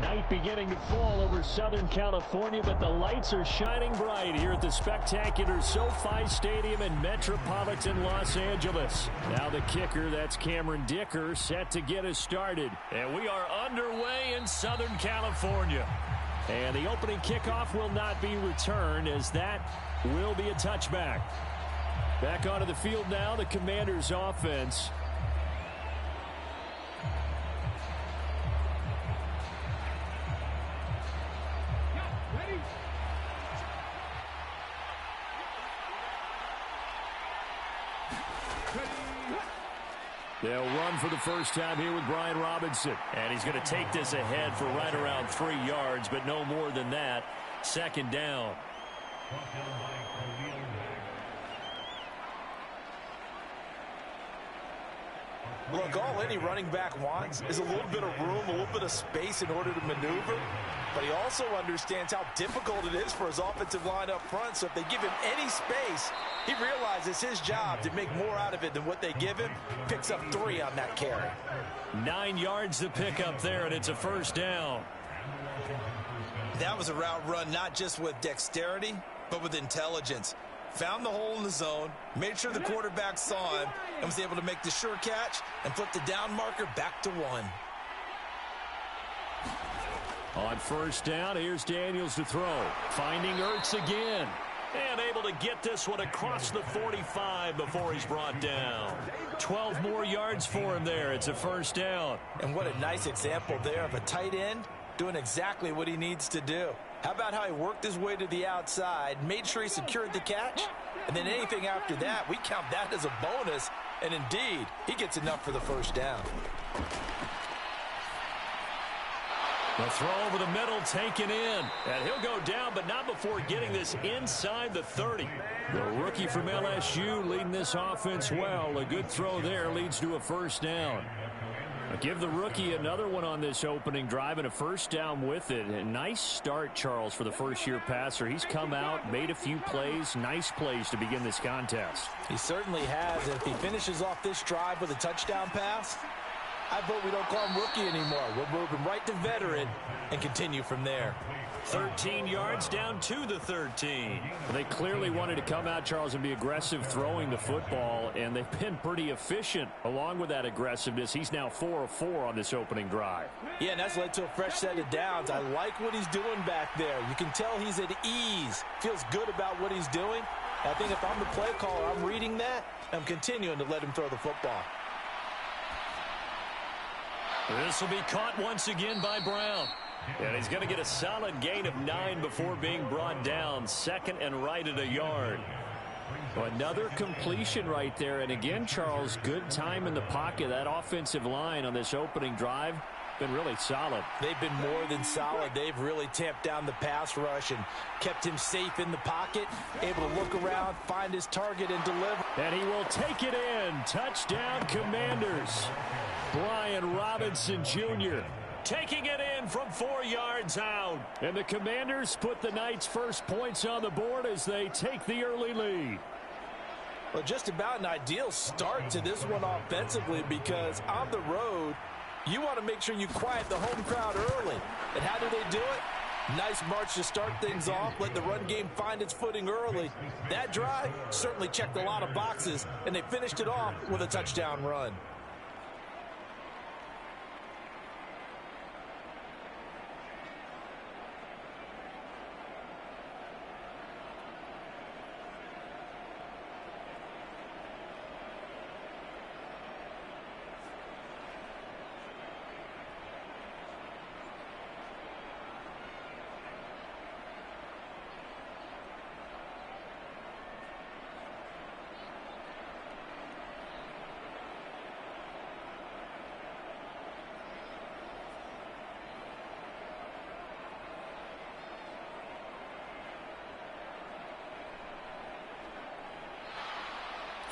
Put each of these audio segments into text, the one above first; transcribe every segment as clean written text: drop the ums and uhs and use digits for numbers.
Night beginning to fall over Southern California, but the lights are shining bright here at the spectacular SoFi Stadium in metropolitan Los Angeles. Now the kicker, that's Cameron Dicker, set to get us started. And we are underway in Southern California. And the opening kickoff will not be returned, as that will be a touchback. Back onto the field now, the Commanders' offense. They'll run for the first time here with Brian Robinson. And he's going to take this ahead for right around 3 yards, but no more than that. Second down. Look, all any running back wants is a little bit of room, a little bit of space in order to maneuver. But he also understands how difficult it is for his offensive line up front. So if they give him any space, he realizes his job to make more out of it than what they give him. Picks up 3 on that carry. 9 yards to pick up there, and it's a first down. That was a route run not just with dexterity, but with intelligence. Found the hole in the zone, made sure the quarterback saw him, and was able to make the sure catch and flip the down marker back to 1. On first down, here's Daniels to throw. Finding Ertz again. And able to get this one across the 45 before he's brought down. 12 more yards for him there. It's a first down. And what a nice example there of a tight end doing exactly what he needs to do. How about how he worked his way to the outside, made sure he secured the catch, and then anything after that, we count that as a bonus. And indeed, he gets enough for the first down. The throw over the middle taken in. And he'll go down, but not before getting this inside the 30. The rookie from LSU leading this offense well. A good throw there leads to a first down. I'll give the rookie another one on this opening drive and a first down with it. A nice start, Charles, for the first-year passer. He's come out, made a few plays, nice plays to begin this contest. He certainly has. And if he finishes off this drive with a touchdown pass, I vote we don't call him rookie anymore. We'll move him right to veteran and continue from there. 13 yards down to the 13. They clearly wanted to come out, Charles, and be aggressive throwing the football, and they've been pretty efficient along with that aggressiveness. He's now 4 of 4 on this opening drive. Yeah, and that's led to a fresh set of downs. I like what he's doing back there. You can tell he's at ease, feels good about what he's doing. I think if I'm the play caller, I'm reading that, I'm continuing to let him throw the football. This will be caught once again by Brown. And he's going to get a solid gain of 9 before being brought down. Second and right at a yard. Another completion right there. And again, Charles, good time in the pocket. That offensive line on this opening drive been really solid. They've been more than solid. They've really tamped down the pass rush and kept him safe in the pocket, able to look around, find his target, and deliver. And he will take it in. Touchdown, Commanders. Brian Robinson Jr. taking it in from 4 yards out. And the Commanders put the Knights' first points on the board as they take the early lead. Well, just about an ideal start to this one offensively, because on the road, you want to make sure you quiet the home crowd early. And how do they do it? Nice march to start things off, let the run game find its footing early. That drive certainly checked a lot of boxes, and they finished it off with a touchdown run.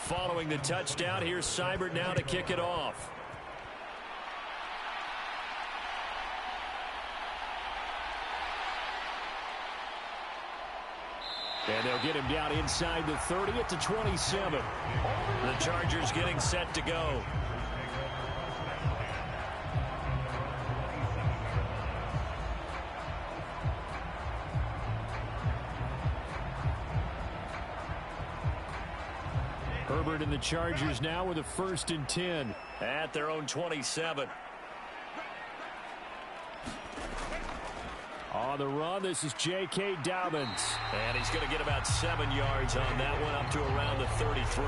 Following the touchdown, here's Seibert now to kick it off. And they'll get him down inside the 30 at the 27. The Chargers getting set to go. Herbert and the Chargers now with a 1st and 10 at their own 27. On the run, this is J.K. Dobbins. And he's going to get about 7 yards on that one, up to around the 33.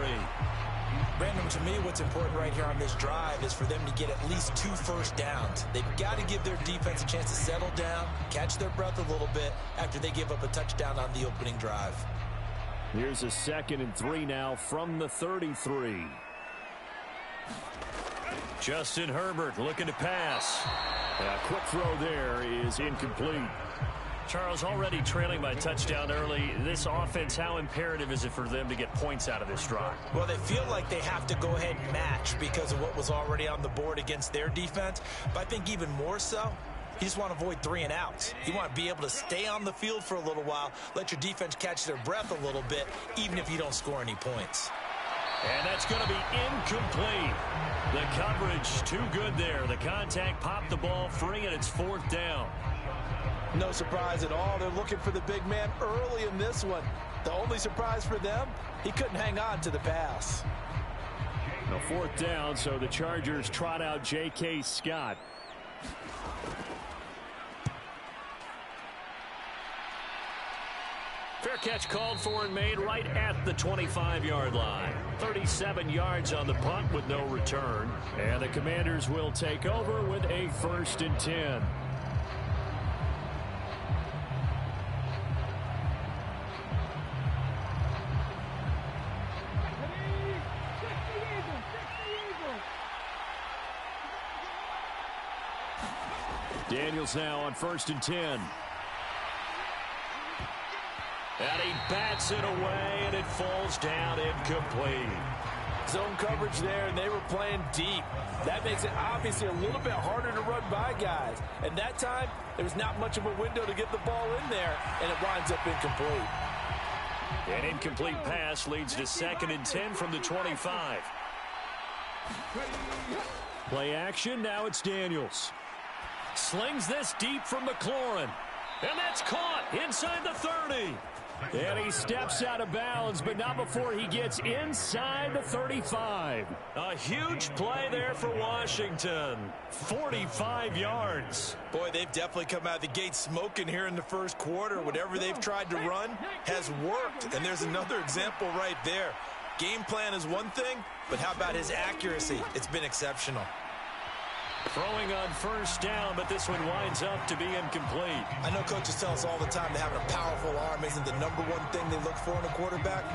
Brandon, to me, what's important right here on this drive is for them to get at least 2 first downs. They've got to give their defense a chance to settle down, catch their breath a little bit after they give up a touchdown on the opening drive. Here's a 2nd and 3 now from the 33. Justin Herbert looking to pass. A quick throw there is incomplete. Charles, already trailing by touchdown early. This offense, how imperative is it for them to get points out of this drive? Well, they feel like they have to go ahead and match because of what was already on the board against their defense. But I think even more so, you just want to avoid 3 and outs. You want to be able to stay on the field for a little while, let your defense catch their breath a little bit, even if you don't score any points. And that's going to be incomplete. The coverage too good there. The contact popped the ball free, and it's 4th down. No surprise at all. They're looking for the big man early in this one. The only surprise for them, he couldn't hang on to the pass. Now 4th down, so the Chargers trot out J.K. Scott. Fair catch called for and made right at the 25-yard line. 37 yards on the punt with no return. And the Commanders will take over with a 1st and 10. Daniels now on 1st and 10. And he bats it away, and it falls down incomplete. Zone coverage there, and they were playing deep. That makes it obviously a little bit harder to run by guys. And that time, there was not much of a window to get the ball in there, and it winds up incomplete. An incomplete pass leads to 2nd and 10 from the 25. Play action, now it's Daniels. Slings this deep from McLaurin. And that's caught inside the 30. And he steps out of bounds, but not before he gets inside the 35. A huge play there for Washington. 45 yards. Boy, they've definitely come out of the gate smoking here in the first quarter. Whatever they've tried to run has worked. And there's another example right there. Game plan is one thing, but how about his accuracy? It's been exceptional. Throwing on 1st down, but this one winds up to be incomplete. I know coaches tell us all the time that having a powerful arm isn't the #1 thing they look for in a quarterback.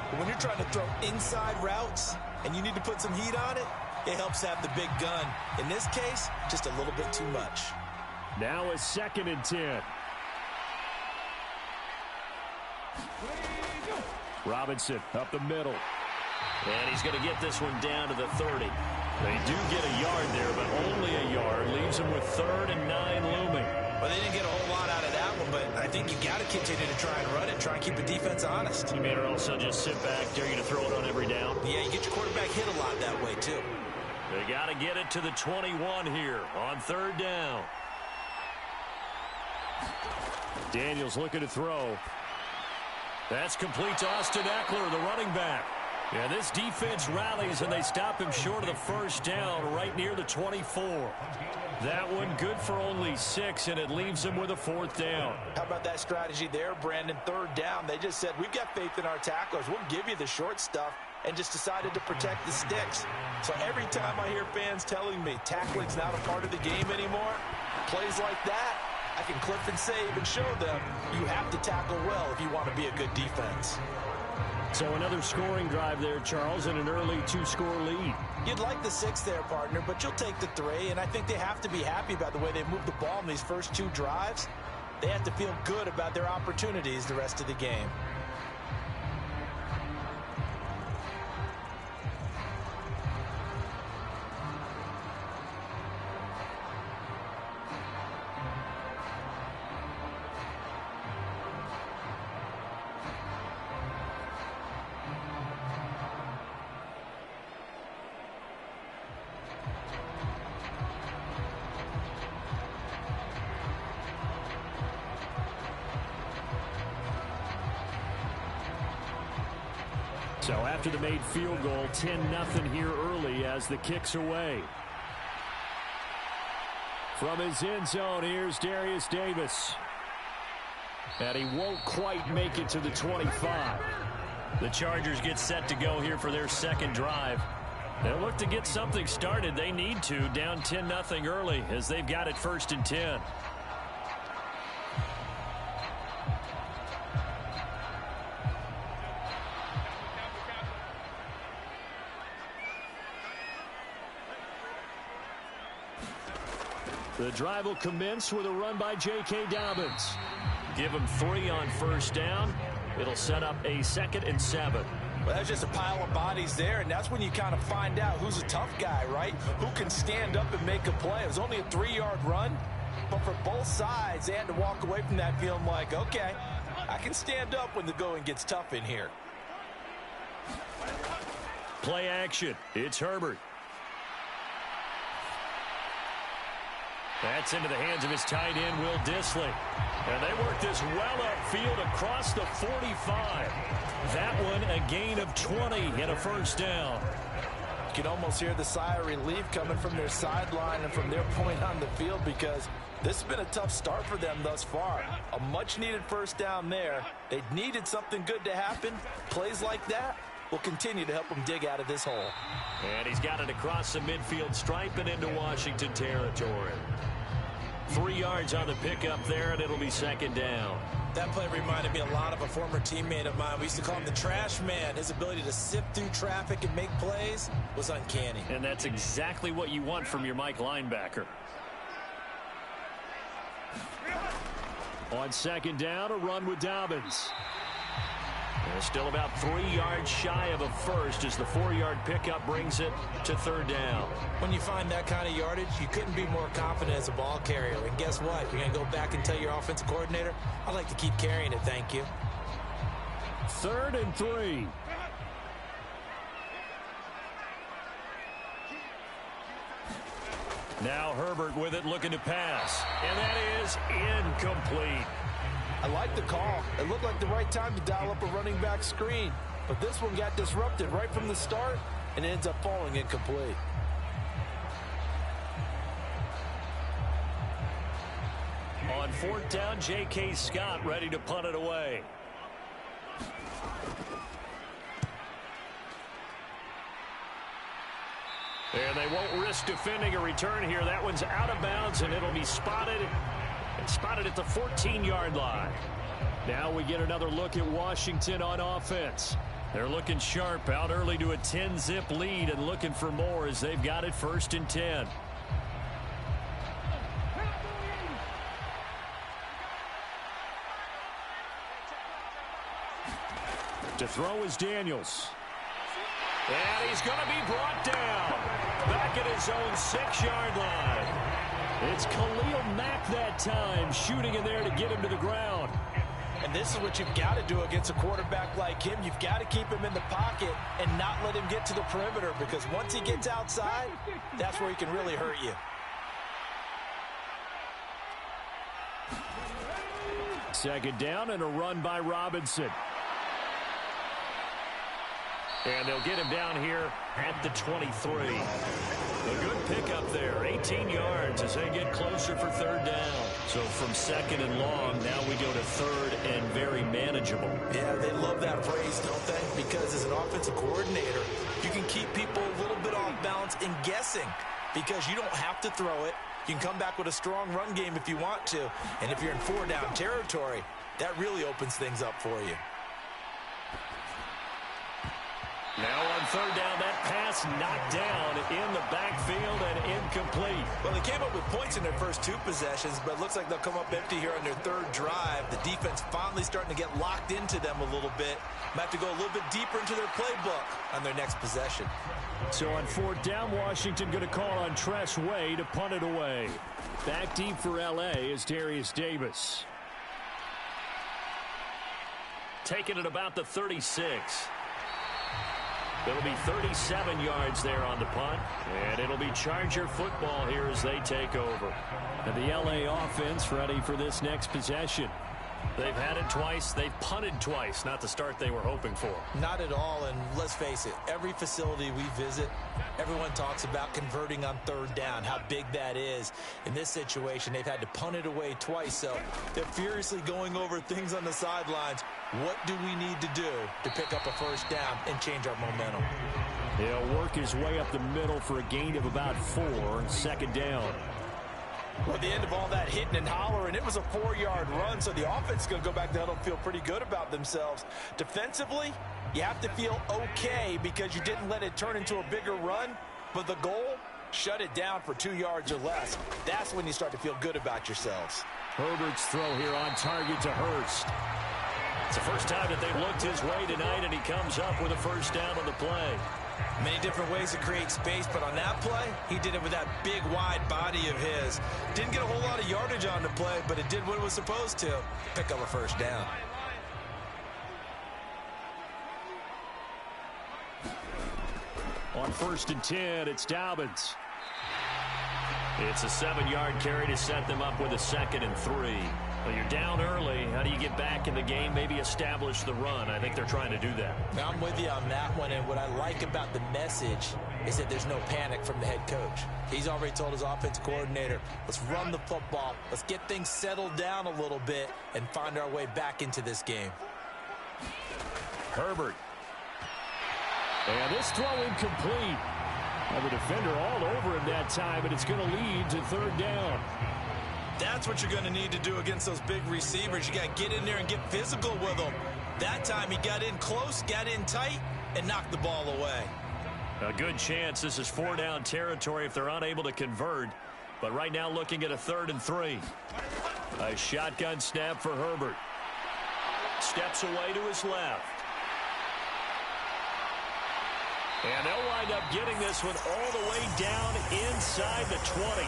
But when you're trying to throw inside routes and you need to put some heat on it, it helps have the big gun. In this case, just a little bit too much. Now a 2nd and 10. Robinson up the middle. And he's going to get this one down to the 30. They do get a yard there, but only a yard. Leaves them with 3rd and 9 looming. Well, they didn't get a whole lot out of that one, but I think you got to continue to try and run it, try and keep the defense honest. You mean or also just sit back, dare you to throw it on every down? Yeah, you get your quarterback hit a lot that way, too. They got to get it to the 21 here on 3rd down. Daniels looking to throw. That's complete to Austin Eckler, the running back. Yeah, this defense rallies, and they stop him short of the 1st down right near the 24. That one good for only 6, and it leaves them with a 4th down. How about that strategy there, Brandon? 3rd down, they just said, we've got faith in our tacklers. We'll give you the short stuff, and just decided to protect the sticks. So every time I hear fans telling me tackling's not a part of the game anymore, plays like that, I can clip and save and show them you have to tackle well if you want to be a good defense. So another scoring drive there, Charles, and an early 2-score lead. You'd like the 6 there, partner, but you'll take the 3, and I think they have to be happy about the way they moved the ball in these first 2 drives. They have to feel good about their opportunities the rest of the game. So after the made field goal, 10-0 here early as the kick's away. From his end zone, here's Darius Davis. And he won't quite make it to the 25. The Chargers get set to go here for their second drive. They'll look to get something started. They need to, down 10-0 early as they've got it 1st and 10. The drive will commence with a run by J.K. Dobbins. Give him 3 on 1st down. It'll set up a 2nd and 7. Well, that's just a pile of bodies there, and that's when you kind of find out who's a tough guy, right? Who can stand up and make a play. It was only a 3-yard run, but for both sides, they had to walk away from that feeling like, okay, I can stand up when the going gets tough in here. Play action. It's Herbert. That's into the hands of his tight end, Will Dissly. And they work this well upfield across the 45. That one a gain of 20 and a 1st down. You can almost hear the sigh of relief coming from their sideline and from their point on the field because this has been a tough start for them thus far. A much-needed 1st down there. They needed something good to happen. Plays like that will continue to help them dig out of this hole. And he's got it across the midfield stripe and into Washington territory. 3 yards on the pickup there, and it'll be 2nd down. That play reminded me a lot of a former teammate of mine. We used to call him the trash man. His ability to sift through traffic and make plays was uncanny. And that's exactly what you want from your Mike linebacker. On 2nd down, a run with Dobbins. And still about 3 yards shy of a 1st as the 4-yard pickup brings it to 3rd down. When you find that kind of yardage, you couldn't be more confident as a ball carrier. And guess what? You're going to go back and tell your offensive coordinator, I'd like to keep carrying it, thank you. 3rd and 3. Now Herbert with it, looking to pass. And that is incomplete. I like the call. It looked like the right time to dial up a running back screen. But this one got disrupted right from the start and ends up falling incomplete. On 4th down, J.K. Scott ready to punt it away. And they won't risk defending a return here. That one's out of bounds, and it'll be spotted. And spotted at the 14-yard line. Now we get another look at Washington on offense. They're looking sharp, out early to a 10-zip lead and looking for more as they've got it 1st and 10. To throw is Daniels. And he's going to be brought down. Back at his own 6-yard line. It's Khalil Mack that time, shooting in there to get him to the ground. And this is what you've got to do against a quarterback like him. You've got to keep him in the pocket and not let him get to the perimeter because once he gets outside, that's where he can really hurt you. 2nd down and a run by Robinson. And they'll get him down here at the 23. A good pickup there, 18 yards as they get closer for 3rd down. So from 2nd and long, now we go to 3rd and very manageable. Yeah, they love that phrase, don't they? Because as an offensive coordinator, you can keep people a little bit off balance and guessing because you don't have to throw it. You can come back with a strong run game if you want to. And if you're in 4-down territory, that really opens things up for you. Now on 3rd down, that pass knocked down in the backfield and incomplete. Well, they came up with points in their first 2 possessions, but it looks like they'll come up empty here on their 3rd drive. The defense finally starting to get locked into them a little bit. Might have to go a little bit deeper into their playbook on their next possession. So on 4th down, Washington going to call on Tress Way to punt it away. Back deep for L.A. is Darius Davis. Taking it about the 36. It'll be 37 yards there on the punt, and it'll be Charger football here as they take over. And the L.A. offense ready for this next possession. They've had it twice. They've punted twice. Not the start they were hoping for. Not at all, and let's face it, every facility we visit, everyone talks about converting on third down, how big that is. In this situation, they've had to punt it away twice, so they're furiously going over things on the sidelines. What do we need to do to pick up a first down and change our momentum? He'll work his way up the middle for a gain of about 4, second down. Well, at the end of all that hitting and hollering, it was a 4-yard run, so the offense is going to go back there and feel pretty good about themselves. Defensively, you have to feel okay because you didn't let it turn into a bigger run, but the goal, shut it down for 2 yards or less. That's when you start to feel good about yourselves. Herbert's throw here on target to Hurst. It's the first time that they've looked his way tonight, and he comes up with a first down on the play. Many different ways to create space, but on that play, he did it with that big, wide body of his. Didn't get a whole lot of yardage on the play, but it did what it was supposed to. Pick up a first down. On 1st and 10, it's Dobbins. It's a 7-yard carry to set them up with a 2nd and 3. Well, you're down early. How do you get back in the game, maybe establish the run? I think they're trying to do that. Now, I'm with you on that one, and what I like about the message is that there's no panic from the head coach. He's already told his offensive coordinator, let's run the football, let's get things settled down a little bit and find our way back into this game. Herbert. And this throw incomplete. Well, the defender all over him that time, and it's going to lead to 3rd down. That's what you're going to need to do against those big receivers. You got to get in there and get physical with them. That time he got in close, got in tight, and knocked the ball away. A good chance this is 4-down territory if they're unable to convert. But right now looking at a 3rd and 3. A shotgun snap for Herbert. Steps away to his left. And they'll wind up getting this one all the way down inside the 20.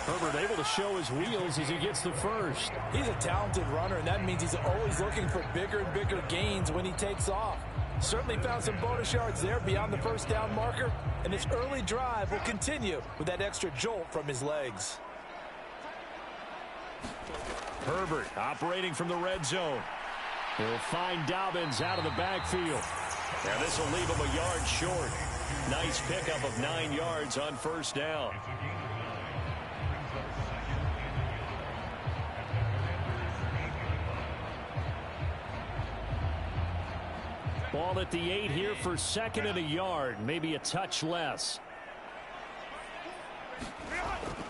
Herbert able to show his wheels as he gets the first. He's a talented runner, and that means he's always looking for bigger and bigger gains when he takes off. Certainly found some bonus yards there beyond the first down marker, and his early drive will continue with that extra jolt from his legs. Herbert operating from the red zone. He'll find Dobbins out of the backfield. Now this will leave him a yard short. Nice pickup of 9 yards on first down. Ball at the 8 here for 2nd and a yard. Maybe a touch less.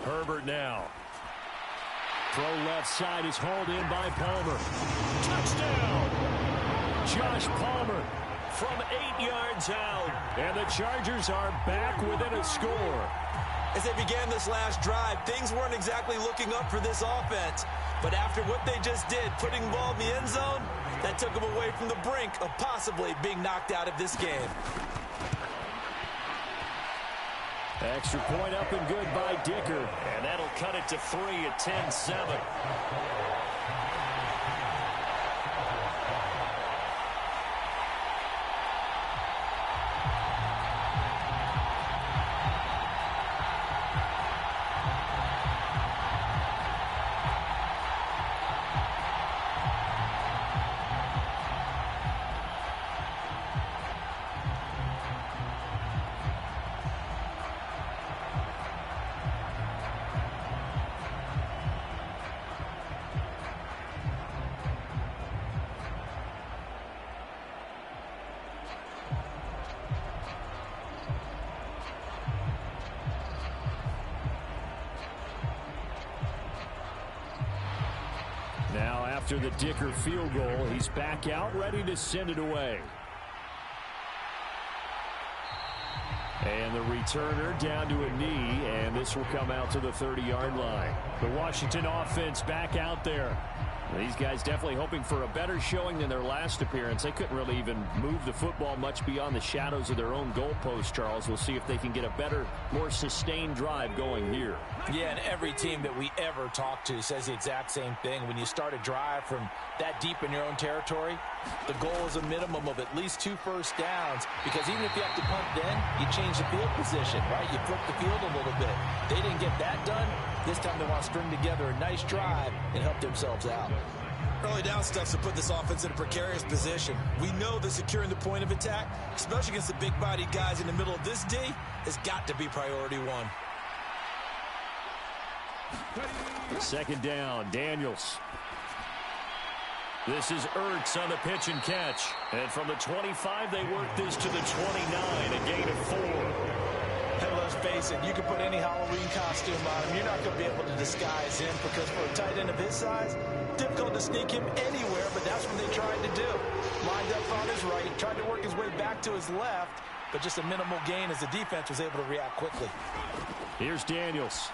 Herbert now. Throw left side is hauled in by Palmer. Touchdown! Josh Palmer from 8 yards out. And the Chargers are back within a score. As they began this last drive, things weren't exactly looking up for this offense. But after what they just did, putting the ball in the end zone, that took them away from the brink of possibly being knocked out of this game. Extra point up and good by Dicker. And that'll cut it to 3 at 10-7. Now after the Dicker field goal, he's back out ready to send it away. And the returner down to a knee, and this will come out to the 30-yard line. The Washington offense back out there. These guys definitely hoping for a better showing than their last appearance. They couldn't really even move the football much beyond the shadows of their own goalpost, Charles. We'll see if they can get a better, more sustained drive going here. Yeah, and every team that we ever talk to says the exact same thing. When you start a drive from that deep in your own territory, the goal is a minimum of at least 2 first downs, because even if you have to punt then, you change the field position, right? You flip the field a little bit. They didn't get that done. This time they want to string together a nice drive and help themselves out. Early down stuff to put this offense in a precarious position. We know that securing the point of attack, especially against the big-bodied guys in the middle of this D, has got to be priority one. Second down, Daniels. This is Ertz on the pitch and catch. And from the 25, they work this to the 29, a gain of 4. And let's face it, you can put any Halloween costume on him. You're not going to be able to disguise him because for a tight end of his size, difficult to sneak him anywhere, but that's what they tried to do. Lined up on his right, tried to work his way back to his left, but just a minimal gain as the defense was able to react quickly. Here's Daniels.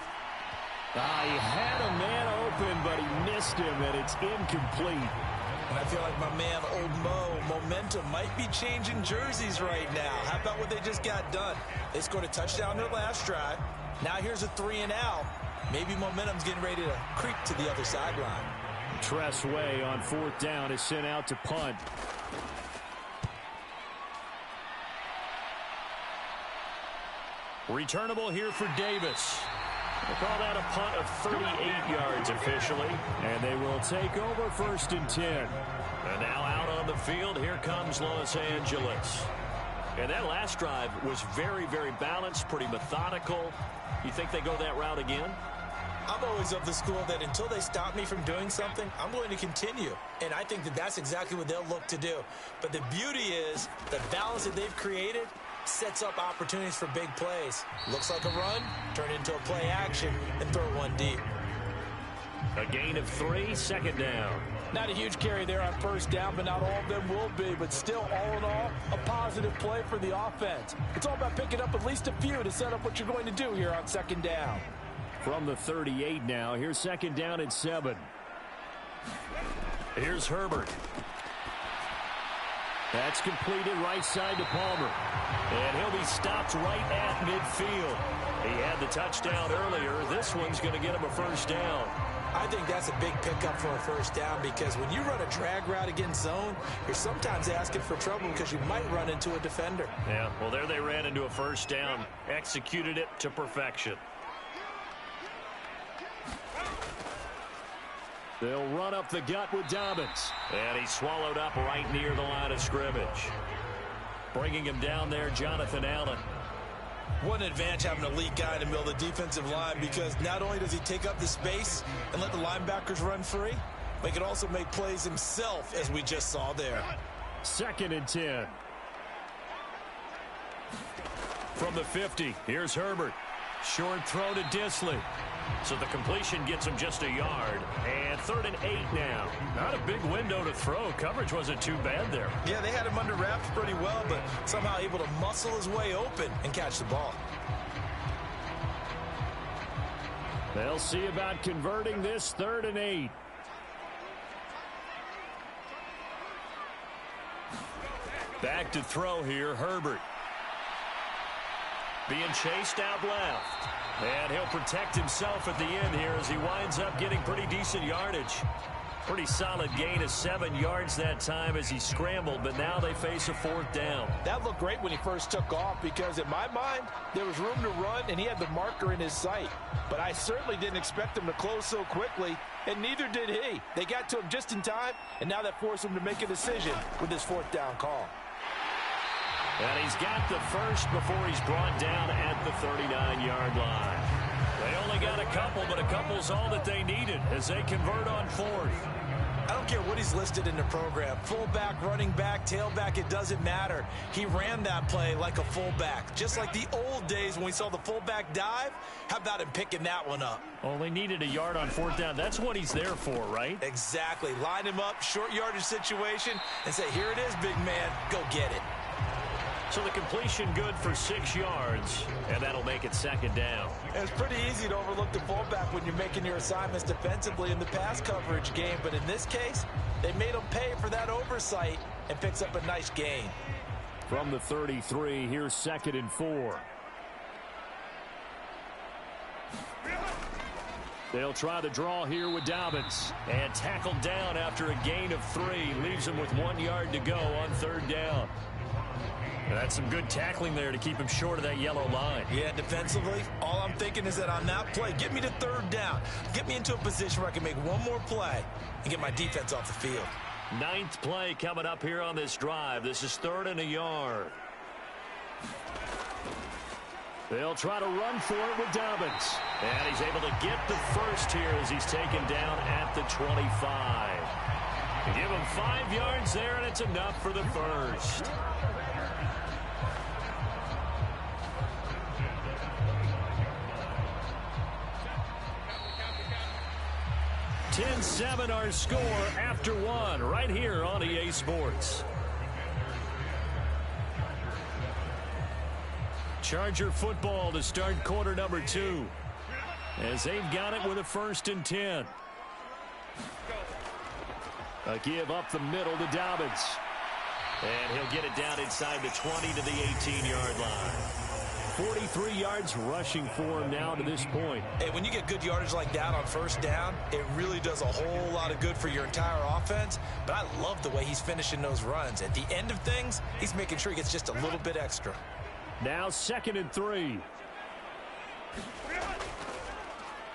He had a man open, but he missed him, and it's incomplete. And I feel like my man, Old Mo, momentum might be changing jerseys right now. How about what they just got done? They scored a touchdown their last drive. Now here's a 3-and-out. Maybe momentum's getting ready to creep to the other sideline. Tress Way on 4th down is sent out to punt. Returnable here for Davis. We'll call that a punt of 38 yards officially. And they will take over 1st and 10. And now out on the field, here comes Los Angeles. And that last drive was very, very balanced, pretty methodical. You think they go that route again? I'm always of the school that until they stop me from doing something, I'm going to continue. And I think that that's exactly what they'll look to do. But the beauty is the balance that they've created sets up opportunities for big plays. Looks like a run, turn into a play action, and throw one deep. A gain of 3, 2nd down. Not a huge carry there on 1st down, but not all of them will be. But still, all in all, a positive play for the offense. It's all about picking up at least a few to set up what you're going to do here on 2nd down. From the 38 now, here's 2nd down and 7. Here's Herbert. That's completed right side to Palmer. And he'll be stopped right at midfield. He had the touchdown earlier. This one's going to get him a 1st down. I think that's a big pickup for a 1st down because when you run a drag route against zone, you're sometimes asking for trouble because you might run into a defender. Yeah, well, there they ran into a 1st down. Executed it to perfection. They'll run up the gut with Dobbins. And he's swallowed up right near the line of scrimmage. Bringing him down there, Jonathan Allen. What an advantage having an elite guy in the middle of the defensive line because not only does he take up the space and let the linebackers run free, but he can also make plays himself, as we just saw there. 2nd and 10. From the 50, here's Herbert. Short throw to Disley. So the completion gets him just a yard. And 3rd and 8 now. Not a big window to throw. Coverage wasn't too bad there. Yeah, they had him under wraps pretty well, but somehow able to muscle his way open and catch the ball. They'll see about converting this 3rd and 8. Back to throw here, Herbert. Being chased out left. And he'll protect himself at the end here as he winds up getting pretty decent yardage. Pretty solid gain of 7 yards that time as he scrambled, but now they face a 4th down. That looked great when he first took off because in my mind, there was room to run and he had the marker in his sight. But I certainly didn't expect him to close so quickly, and neither did he. They got to him just in time, and now that forced him to make a decision with his 4th down call. And he's got the first before he's brought down at the 39-yard line. They only got a couple, but a couple's all that they needed as they convert on 4th. I don't care what he's listed in the program. Fullback, running back, tailback, it doesn't matter. He ran that play like a fullback. Just like the old days when we saw the fullback dive. How about him picking that one up? Only needed a yard on 4th down. That's what he's there for, right? Exactly. Line him up, short yardage situation, and say, here it is, big man. Go get it. So the completion good for 6 yards, and that'll make it 2nd down. It's pretty easy to overlook the fullback when you're making your assignments defensively in the pass coverage game, but in this case, they made him pay for that oversight and picks up a nice gain. From the 33, here's 2nd and 4. They'll try the draw here with Dobbins. And tackled down after a gain of 3. Leaves him with 1 yard to go on 3rd down. That's some good tackling there to keep him short of that yellow line. Yeah, defensively, all I'm thinking is that on that play, get me to third down. Get me into a position where I can make one more play and get my defense off the field. 9th play coming up here on this drive. This is 3rd and a yard. They'll try to run for it with Dobbins. And he's able to get the first here as he's taken down at the 25. Give him 5 yards there, and it's enough for the first. 10-7 our score after 1 right here on EA Sports. Charger football to start quarter number 2 as they've got it with a 1st and 10. A give up the middle to Dobbins. And he'll get it down inside the 20 to the 18-yard line. 43 yards rushing for him now to this point. Hey, when you get good yardage like that on 1st down, it really does a whole lot of good for your entire offense. But I love the way he's finishing those runs. At the end of things, he's making sure he gets just a little bit extra. Now 2nd and 3.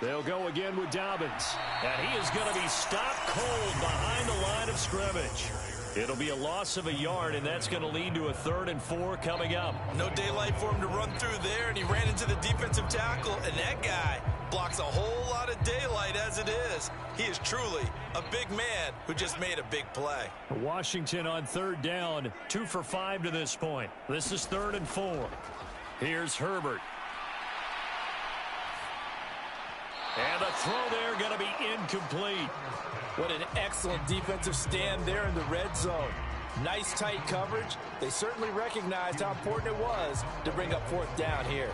They'll go again with Dobbins. And he is going to be stopped cold behind the line of scrimmage. It'll be a loss of a yard, and that's going to lead to a 3rd and 4 coming up. No daylight for him to run through there, and he ran into the defensive tackle, and that guy blocks a whole lot of daylight as it is. He is truly a big man who just made a big play. Washington on 3rd down, 2 for 5 to this point. This is 3rd and 4. Here's Herbert. And the throw there going to be incomplete. What an excellent defensive stand there in the red zone. Nice tight coverage. They certainly recognized how important it was to bring up 4th down here.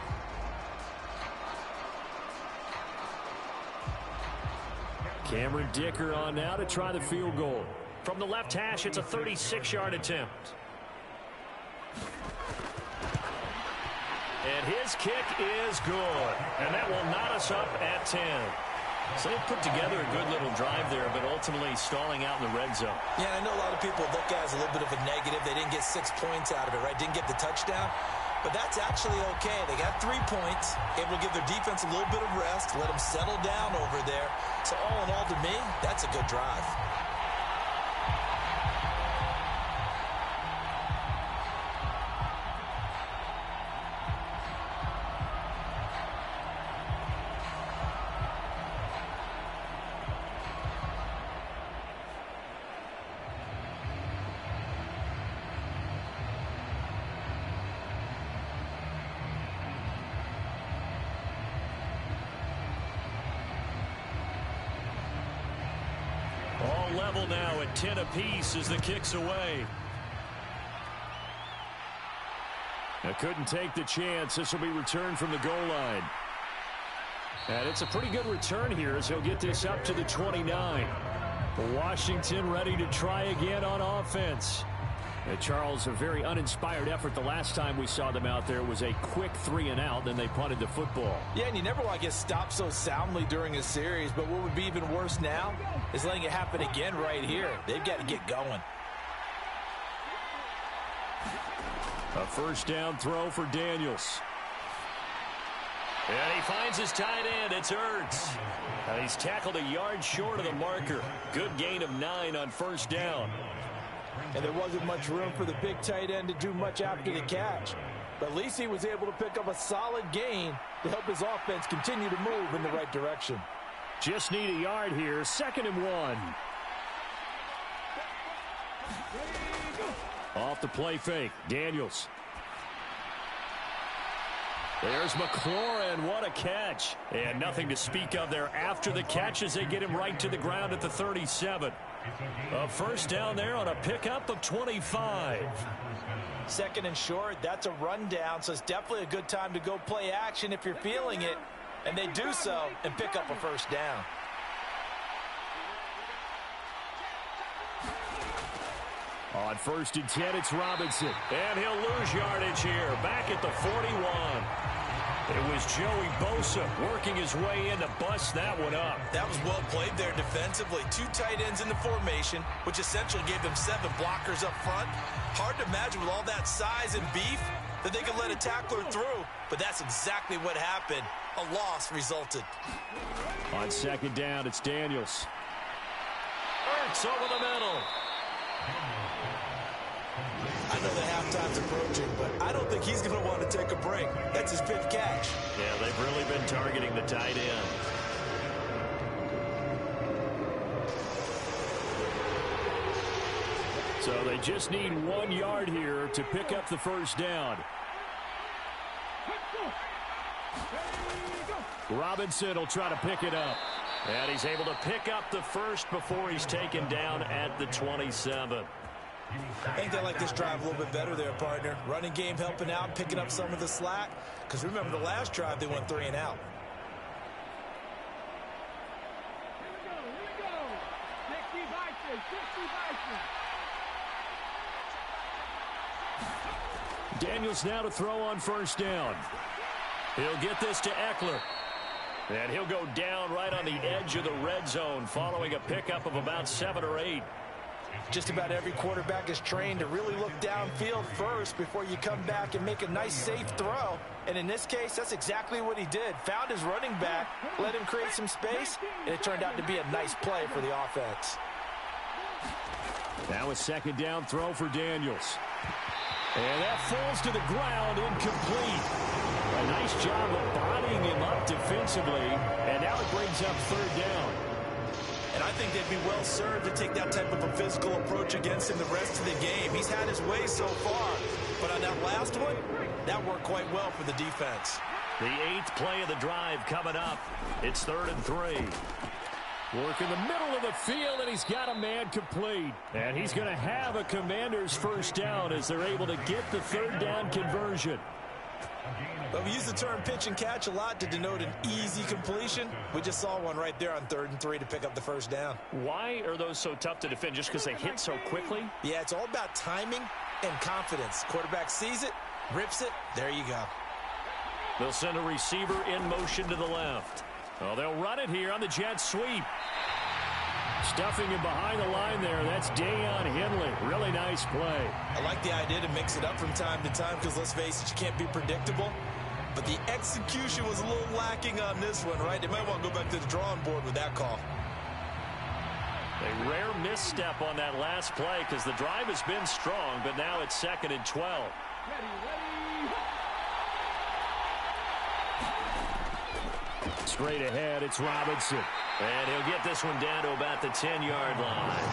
Cameron Dicker on now to try the field goal. From the left hash, it's a 36-yard attempt. And his kick is good. And that will knot us up at 10. So they put together a good little drive there, but ultimately stalling out in the red zone. Yeah, I know a lot of people look at it as a little bit of a negative. They didn't get 6 points out of it, right? Didn't get the touchdown. But that's actually okay. They got 3 points, able to give their defense a little bit of rest, let them settle down over there. So all in all, to me, that's a good drive. All level now at 10 apiece as the kick's away. Now couldn't take the chance. This will be returned from the goal line. And it's a pretty good return here as he'll get this up to the 29. Washington ready to try again on offense. Charles, a very uninspired effort the last time we saw them out there was a quick 3-and-out, then they punted the football. Yeah, and you never want to get stopped so soundly during a series, but what would be even worse now is letting it happen again right here. They've got to get going. A 1st down throw for Daniels. And he finds his tight end. It's Ertz. He's tackled a yard short of the marker. Good gain of 9 on 1st down. And there wasn't much room for the big tight end to do much after the catch. But at least he was able to pick up a solid gain to help his offense continue to move in the right direction. Just need a yard here. 2nd and 1. Off the play fake. Daniels. There's McLaurin. What a catch. And nothing to speak of there after the catch as they get him right to the ground at the 37. A 1st down there on a pickup of 25. 2nd and short, that's a rundown, so it's definitely a good time to go play action if you're feeling it. And they do so and pick up a 1st down. On 1st and 10, it's Robinson. And he'll lose yardage here. Back at the 41. It was Joey Bosa working his way in to bust that one up. That was well played there defensively. 2 tight ends in the formation, which essentially gave them 7 blockers up front. Hard to imagine with all that size and beef that they could let a tackler through, but that's exactly what happened. A loss resulted. On second down, it's Daniels. Ertz over the middle. I know the halftime's approaching, but I don't think he's going to want to take a break. That's his 5th catch. Yeah, they've really been targeting the tight end. So they just need 1 yard here to pick up the first down. Robinson will try to pick it up. And he's able to pick up the first before he's taken down at the 27. I think they like this drive a little bit better there, partner. Running game helping out, picking up some of the slack. Because remember, the last drive, they went 3 and out. Daniels now to throw on first down. He'll get this to Eckler. And he'll go down right on the edge of the red zone following a pickup of about 7 or 8. Just about every quarterback is trained to really look downfield first before you come back and make a nice, safe throw. And in this case, that's exactly what he did. Found his running back, let him create some space, and it turned out to be a nice play for the offense. Now a second down throw for Daniels. And that falls to the ground, incomplete. A nice job of bodying him up defensively, and now it brings up third down. And I think they'd be well served to take that type of a physical approach against him the rest of the game. He's had his way so far, but on that last one, that worked quite well for the defense. The 8th play of the drive coming up. It's 3rd and 3. Work in the middle of the field, and he's got a man complete. And he's going to have a Commander's first down as they're able to get the third down conversion. But we use the term pitch and catch a lot to denote an easy completion. We just saw one right there on 3rd and 3 to pick up the first down. Why are those so tough to defend? Just because they hit so quickly? Yeah, it's all about timing and confidence. Quarterback sees it, rips it, there you go. They'll send a receiver in motion to the left. Well, they'll run it here on the jet sweep. Stuffing him behind the line there. That's Deion Henley. Really nice play. I like the idea to mix it up from time to time because, let's face it, you can't be predictable. But the execution was a little lacking on this one, right? They might want to go back to the drawing board with that call. A rare misstep on that last play because the drive has been strong, but now it's 2nd and 12. Straight ahead, it's Robinson. And he'll get this one down to about the 10-yard line.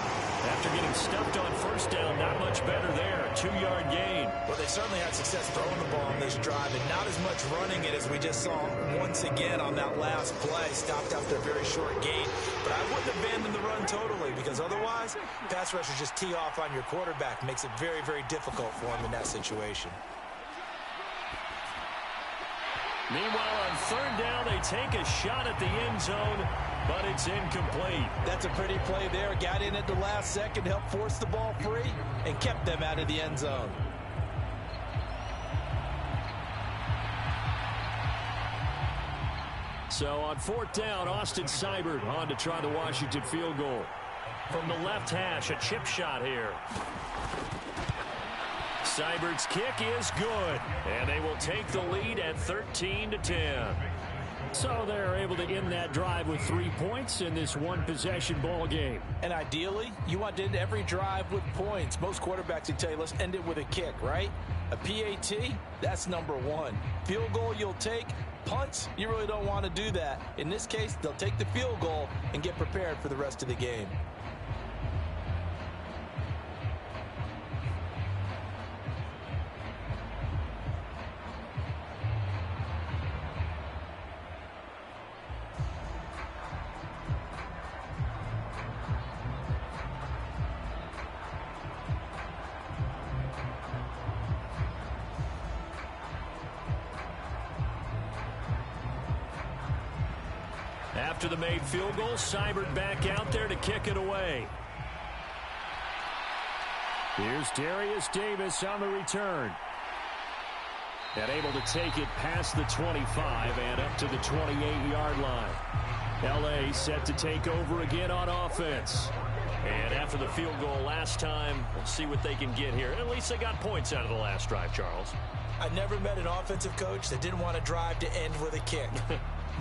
After getting stuffed on first down, not much better there. 2-yard gain. Well, they certainly had success throwing the ball on this drive, and not as much running it as we just saw once again on that last play. Stopped after a very short gain. But I wouldn't abandon the run totally, because otherwise, pass rushers just tee off on your quarterback. Makes it very, very difficult for him in that situation. Meanwhile, on third down, they take a shot at the end zone, but it's incomplete. That's a pretty play there. Got in at the last second, helped force the ball free, and kept them out of the end zone. So on 4th down, Austin Seibert on to try the Washington field goal. From the left hash, a chip shot here. Seibert's kick is good, and they will take the lead at 13-10. So they're able to end that drive with 3 points in this one-possession ball game. And ideally, you want to end every drive with points. Most quarterbacks would tell you, let's end it with a kick, right? A PAT, that's number 1. Field goal you'll take. Punts, you really don't want to do that. In this case, they'll take the field goal and get prepared for the rest of the game. After the made field goal, Seibert back out there to kick it away. Here's Darius Davis on the return. And able to take it past the 25 and up to the 28-yard line. L.A. set to take over again on offense. And after the field goal last time, we'll see what they can get here. At least they got points out of the last drive, Charles. I never met an offensive coach that didn't want to drive to end with a kick.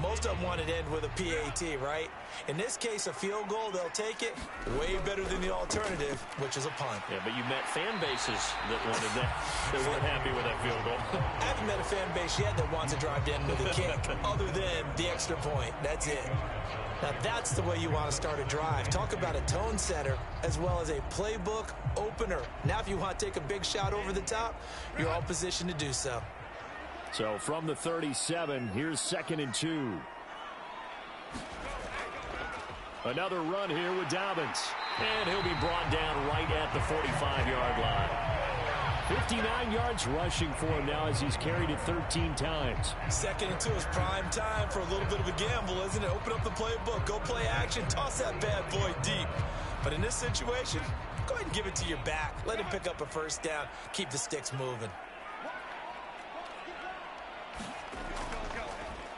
Most of them wanted to end with a PAT, right? In this case, a field goal, they'll take it. Way better than the alternative, which is a punt. Yeah, but you met fan bases that wanted that. They weren't happy with that field goal. I haven't met a fan base yet that wants to drive to end with a kick, other than the extra point. That's it. Now, that's the way you want to start a drive. Talk about a tone setter as well as a playbook opener. Now, if you want to take a big shot over the top, you're all positioned to do so. So from the 37, here's 2nd and 2. Another run here with Dobbins. And he'll be brought down right at the 45-yard line. 59 yards rushing for him now as he's carried it 13 times. 2nd and 2 is prime time for a little bit of a gamble, isn't it? Open up the playbook, go play action, toss that bad boy deep. But in this situation, go ahead and give it to your back. Let him pick up a first down. Keep the sticks moving.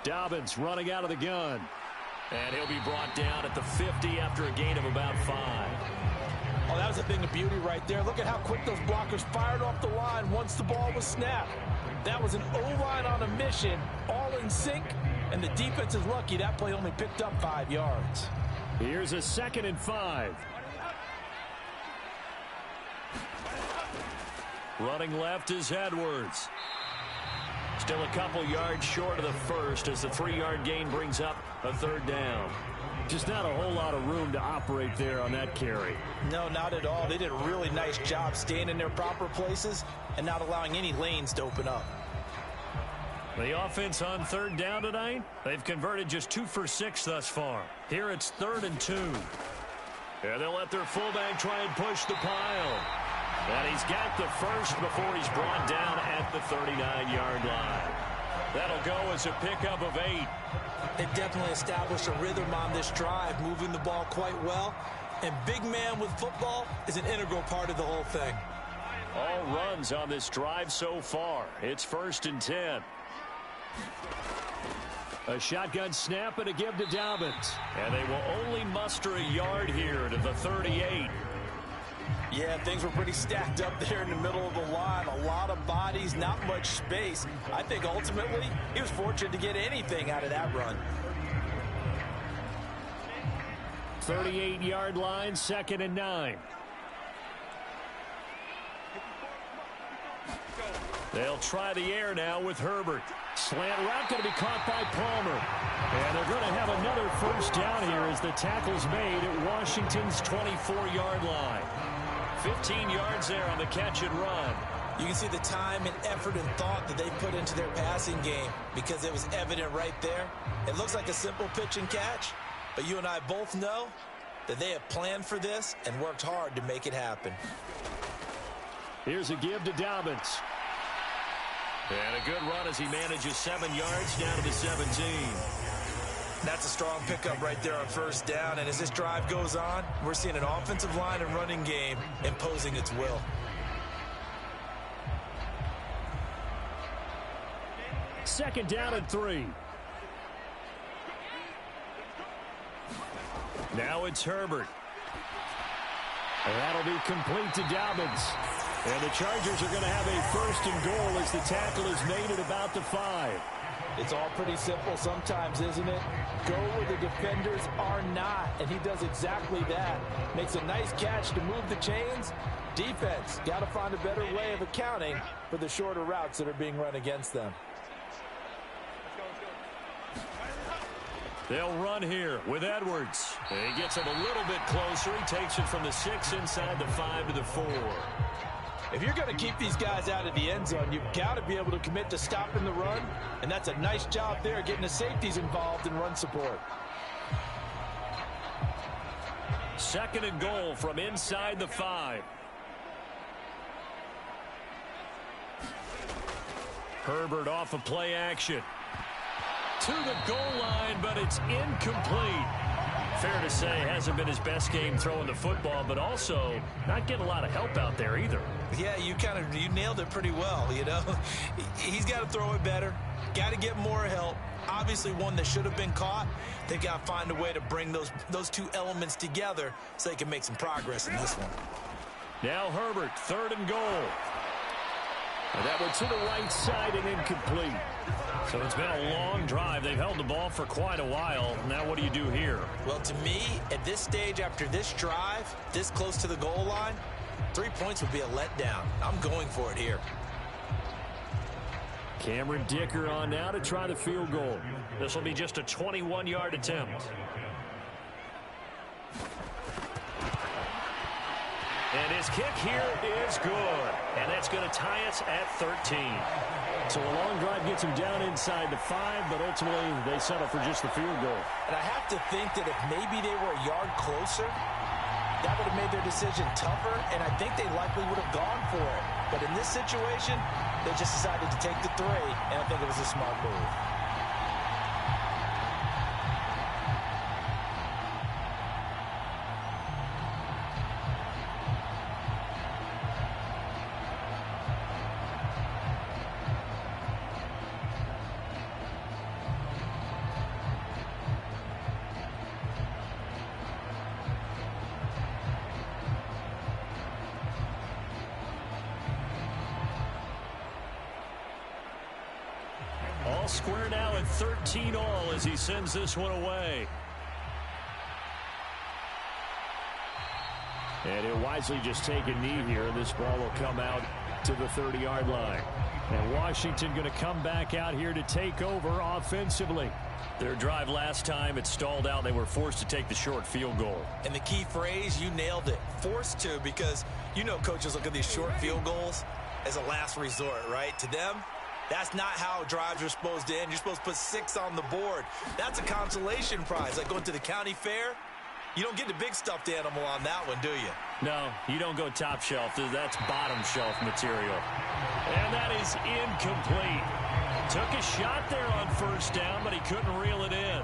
Dobbins running out of the gun. And he'll be brought down at the 50 after a gain of about 5. Oh, that was a thing of beauty right there. Look at how quick those blockers fired off the line once the ball was snapped. That was an O-line on a mission, all in sync, and the defense is lucky that play only picked up 5 yards. Here's a 2nd and 5. Running left is Edwards. Still a couple yards short of the first as the 3-yard gain brings up a 3rd down. Just not a whole lot of room to operate there on that carry. No, not at all. They did a really nice job staying in their proper places and not allowing any lanes to open up. The offense on 3rd down tonight, they've converted just 2 for 6 thus far. Here it's 3rd and 2. And they'll let their fullback try and push the pile. And he's got the first before he's brought down at the 39-yard line. That'll go as a pickup of 8. They've definitely established a rhythm on this drive, moving the ball quite well. And big man with football is an integral part of the whole thing. All runs on this drive so far. It's 1st and 10. A shotgun snap and a give to Dobbins. And they will only muster a yard here to the 38. Yeah, things were pretty stacked up there in the middle of the line. A lot of bodies, not much space. I think ultimately he was fortunate to get anything out of that run. 38-yard line, 2nd and 9. They'll try the air now with Herbert. Slant route going to be caught by Palmer. And they're going to have another first down here as the tackle's made at Washington's 24-yard line. 15 yards there on the catch and run. You can see the time and effort and thought that they put into their passing game because it was evident right there. It looks like a simple pitch and catch, but you and I both know that they have planned for this and worked hard to make it happen. Here's a give to Dobbins. And a good run as he manages 7 yards down to the 17. That's a strong pickup right there on 1st down. And as this drive goes on, we're seeing an offensive line and running game imposing its will. Second down and 3. Now it's Herbert. And that'll be complete to Dobbins. And the Chargers are going to have a 1st and goal as the tackle is made at about the 5. It's all pretty simple sometimes, isn't it? Go where the defenders are not, and he does exactly that. Makes a nice catch to move the chains. Defense, got to find a better way of accounting for the shorter routes that are being run against them. They'll run here with Edwards. And he gets it a little bit closer. He takes it from the 6 inside the 5 to the 4. If you're going to keep these guys out of the end zone, you've got to be able to commit to stopping the run, and that's a nice job there getting the safeties involved in run support. 2nd and goal from inside the 5. Herbert off of play action. To the goal line, but it's incomplete. Fair to say, hasn't been his best game throwing the football, but also not getting a lot of help out there either. Yeah, you nailed it pretty well, you know. He's got to throw it better, got to get more help. Obviously one that should have been caught. They've got to find a way to bring those two elements together so they can make some progress in this one. Now Herbert, 3rd and goal. And that one to the right side and incomplete. So it's been a long drive. They've held the ball for quite a while. Now what do you do here? Well, to me, at this stage, after this drive, this close to the goal line, 3 points would be a letdown. I'm going for it here. Cameron Dicker on now to try the field goal. This will be just a 21-yard attempt. And his kick here is good. And that's going to tie us at 13. So a long drive gets him down inside the 5, but ultimately they settle for just the field goal. And I have to think that if maybe they were a yard closer, that would have made their decision tougher, and I think they likely would have gone for it. But in this situation, they just decided to take the 3, and I think it was a smart move. All square now at 13 all as he sends this one away. And he'll wisely just take a knee here. This ball will come out to the 30-yard line. And Washington going to come back out here to take over offensively. Their drive last time, it stalled out. They were forced to take the short field goal. And the key phrase, you nailed it. Forced to, because you know coaches look at these short field goals as a last resort, right? To them, that's not how drives are supposed to end. You're supposed to put 6 on the board. That's a consolation prize. Like going to the county fair, you don't get the big stuffed animal on that one, do you? No, you don't go top shelf. That's bottom shelf material. And that is incomplete. Took a shot there on 1st down, but he couldn't reel it in.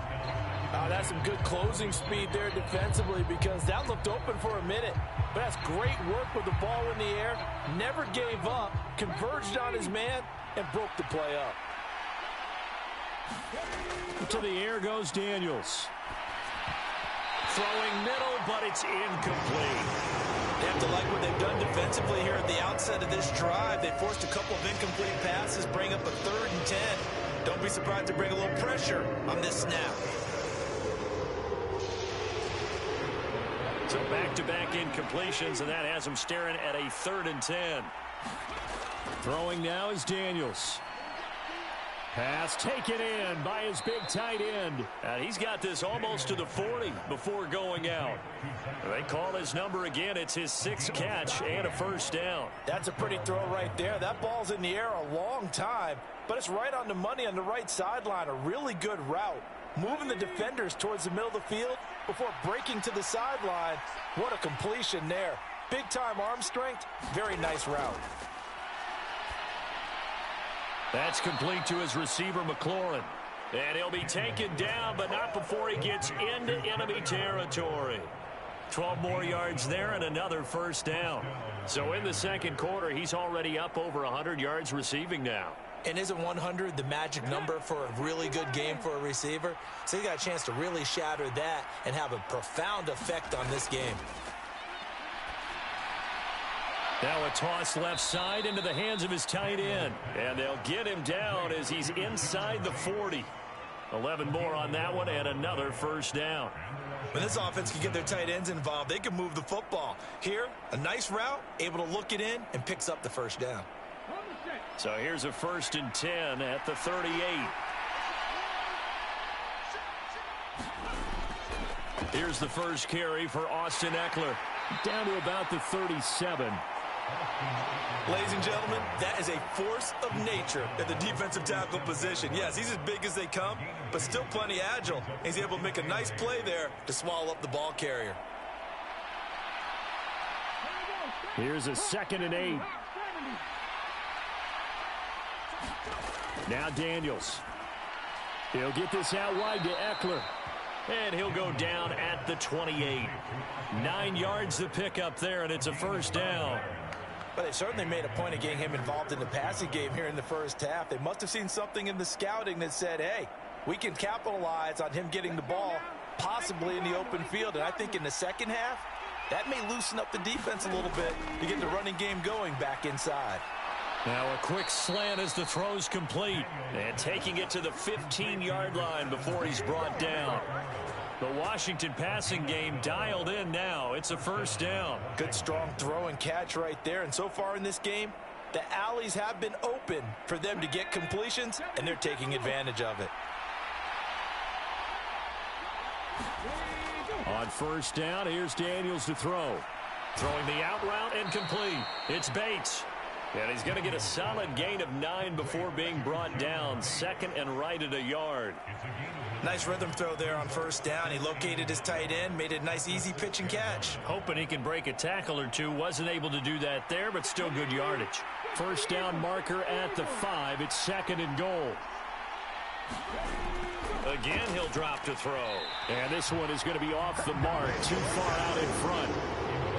That's some good closing speed there defensively, because that looked open for a minute. But that's great work with the ball in the air. Never gave up, converged on his man, and broke the play up. To the air goes Daniels. Throwing middle, but it's incomplete. They have to like what they've done defensively here at the outset of this drive. They forced a couple of incomplete passes, bring up a 3rd and 10. Don't be surprised to bring a little pressure on this snap. So back-to-back incompletions, and that has them staring at a 3rd and 10. Throwing now is Daniels. Pass taken in by his big tight end. And he's got this almost to the 40 before going out. They call his number again. It's his 6th catch and a 1st down. That's a pretty throw right there. That ball's in the air a long time, but it's right on the money on the right sideline. A really good route. Moving the defenders towards the middle of the field before breaking to the sideline. What a completion there. Big-time arm strength. Very nice route. That's complete to his receiver, McLaurin. And he'll be taken down, but not before he gets into enemy territory. 12 more yards there and another 1st down. So in the 2nd quarter, he's already up over 100 yards receiving now. And isn't 100 the magic number for a really good game for a receiver? So he got a chance to really shatter that and have a profound effect on this game. Now a toss left side into the hands of his tight end. And they'll get him down as he's inside the 40. 11 more on that one and another 1st down. When this offense can get their tight ends involved, they can move the football. Here, a nice route, able to look it in, and picks up the 1st down. So here's a 1st and 10 at the 38. Here's the first carry for Austin Eckler. Down to about the 37. Ladies and gentlemen, that is a force of nature at the defensive tackle position. Yes, he's as big as they come, but still plenty agile. He's able to make a nice play there to swallow up the ball carrier. Here's a 2nd and 8. Now Daniels. He'll get this out wide to Eckler. And he'll go down at the 28. 9 yards to pick up there, and it's a first down. But they certainly made a point of getting him involved in the passing game here in the first half. They must have seen something in the scouting that said, hey, we can capitalize on him getting the ball possibly in the open field. And I think in the second half, that may loosen up the defense a little bit to get the running game going back inside. Now a quick slant as the throw's complete. And taking it to the 15-yard line before he's brought down. The Washington passing game dialed in now. It's a first down. Good strong throw and catch right there. And so far in this game, the alleys have been open for them to get completions, and they're taking advantage of it. On first down, here's Daniels to throw. Throwing the out route and complete. It's Bates. And he's going to get a solid gain of 9 before being brought down. Second and right at a yard. Nice rhythm throw there on first down. He located his tight end, made it a nice easy pitch and catch. Hoping he can break a tackle or two. Wasn't able to do that there, but still good yardage. First down marker at the 5. It's second and goal. Again, he'll drop to throw. And this one is going to be off the mark. Too far out in front.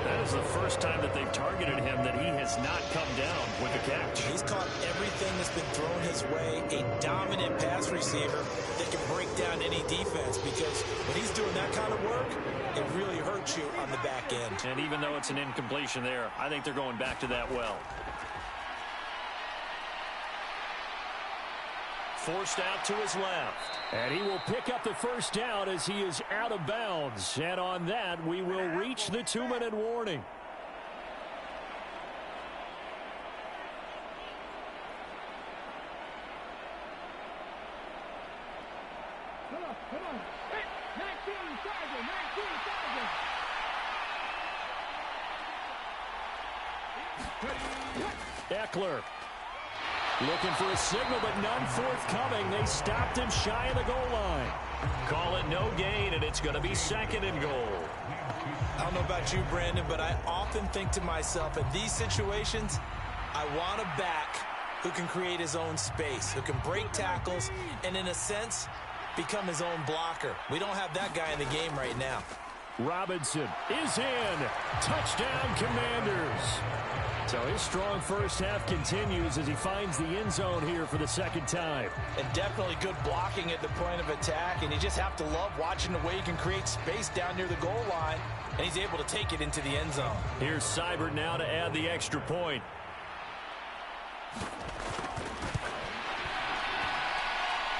That is the first time that they've targeted him that he has not come down with a catch. He's caught everything that's been thrown his way. A dominant pass receiver that can break down any defense, because when he's doing that kind of work, it really hurts you on the back end. And even though it's an incompletion there, I think they're going back to that well. Forced out to his left. And he will pick up the first down as he is out of bounds. And on that, we will reach the 2-minute warning. Come on. 19 Eckler. Looking for a signal, but none forthcoming. They stopped him shy of the goal line. Call it no gain, and it's going to be second and goal. I don't know about you, Brandon, but I often think to myself, in these situations, I want a back who can create his own space, who can break tackles, and in a sense, become his own blocker. We don't have that guy in the game right now. Robinson is in. Touchdown, Commanders. So his strong first half continues as he finds the end zone here for the second time. And definitely good blocking at the point of attack, and you just have to love watching the way he can create space down near the goal line, and he's able to take it into the end zone. Here's Seibert now to add the extra point.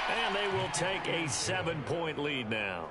And they will take a 7-point lead now.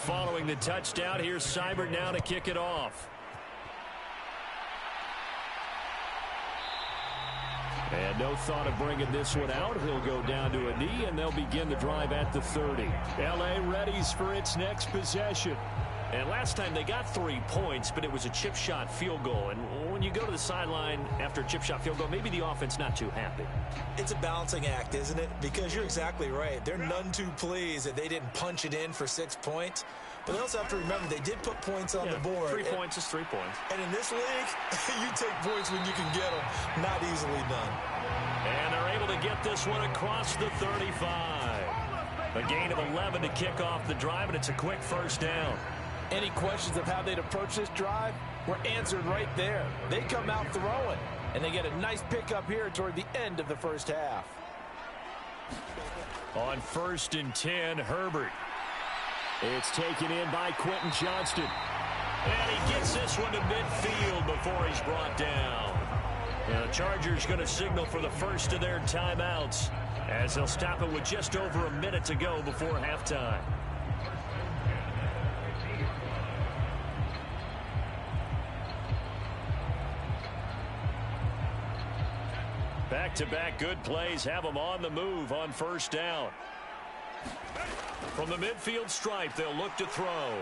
Following the touchdown, here's Seibert now to kick it off. And no thought of bringing this one out. He'll go down to a knee, and they'll begin the drive at the 30. L.A. readies for its next possession. And last time they got 3 points, but it was a chip shot field goal. And when you go to the sideline after a chip shot field goal, maybe the offense not too happy. It's a balancing act, isn't it? Because you're exactly right. They're none too pleased that they didn't punch it in for 6 points. But they also have to remember they did put points on the board. 3 points is 3 points. And in this league, you take points when you can get them. Not easily done. And they're able to get this one across the 35. A gain of 11 to kick off the drive, and it's a quick first down. Any questions of how they'd approach this drive were answered right there. They come out throwing, and they get a nice pickup here toward the end of the first half. On 1st and 10, Herbert. It's taken in by Quentin Johnston. And he gets this one to midfield before he's brought down. The Chargers going to signal for the first of their timeouts as they'll stop it with just over a minute to go before halftime. Back-to-back good plays have them on the move on first down. From the midfield stripe, they'll look to throw.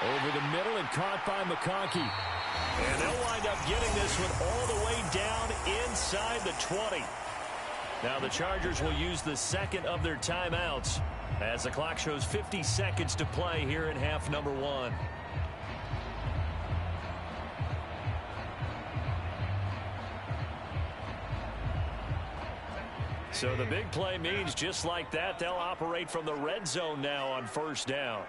Over the middle and caught by McConkey. And they'll wind up getting this one all the way down inside the 20. Now the Chargers will use the second of their timeouts as the clock shows 50 seconds to play here in half number 1. So the big play means just like that, they'll operate from the red zone now on first down.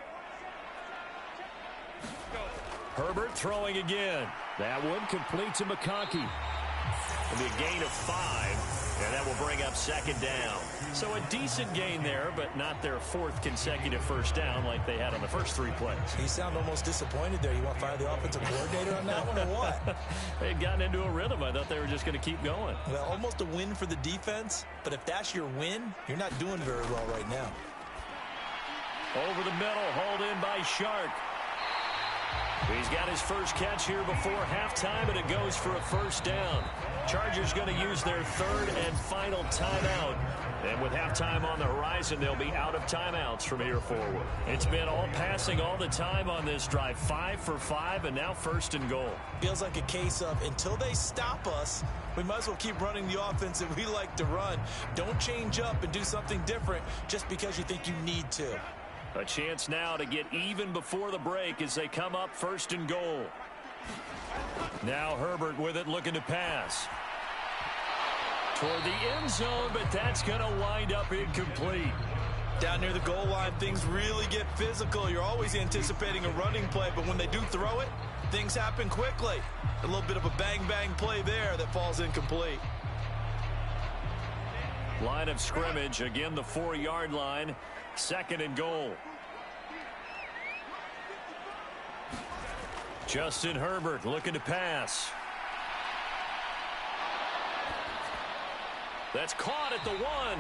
Herbert throwing again. That one complete to McConkey. It'll be a gain of 5, and that will bring up second down. So a decent gain there, but not their 4th consecutive first down like they had on the first 3 plays. You sound almost disappointed there. You want to fire the offensive coordinator on that one or what? They had gotten into a rhythm. I thought they were just going to keep going. Well, almost a win for the defense, but if that's your win, you're not doing very well right now. Over the middle, hauled in by Shark. He's got his first catch here before halftime, and it goes for a first down. Chargers going to use their 3rd and final timeout. And with halftime on the horizon, they'll be out of timeouts from here forward. It's been all passing all the time on this drive. 5 for 5, and now 1st and goal. Feels like a case of until they stop us, we might as well keep running the offense that we like to run. Don't change up and do something different just because you think you need to. A chance now to get even before the break as they come up 1st and goal. Now Herbert with it, looking to pass. Toward the end zone, but that's going to wind up incomplete. Down near the goal line, things really get physical. You're always anticipating a running play, but when they do throw it, things happen quickly. A little bit of a bang-bang play there that falls incomplete. Line of scrimmage, again the 4-yard line. 2nd and goal. Justin Herbert looking to pass. That's caught at the 1.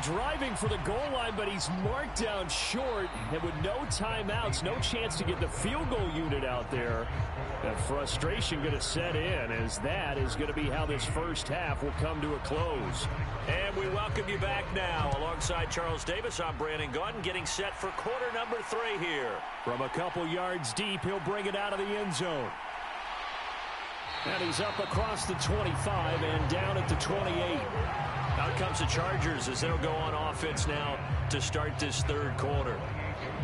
Driving for the goal line, but he's marked down short. And with no timeouts, no chance to get the field goal unit out there. That frustration going to set in, as that is going to be how this first half will come to a close. And we welcome you back now. Alongside Charles Davis, I'm Brandon Gaudin, getting set for quarter number 3 here. From a couple yards deep, he'll bring it out of the end zone. And he's up across the 25 and down at the 28. Out comes the Chargers as they'll go on offense now to start this 3rd quarter.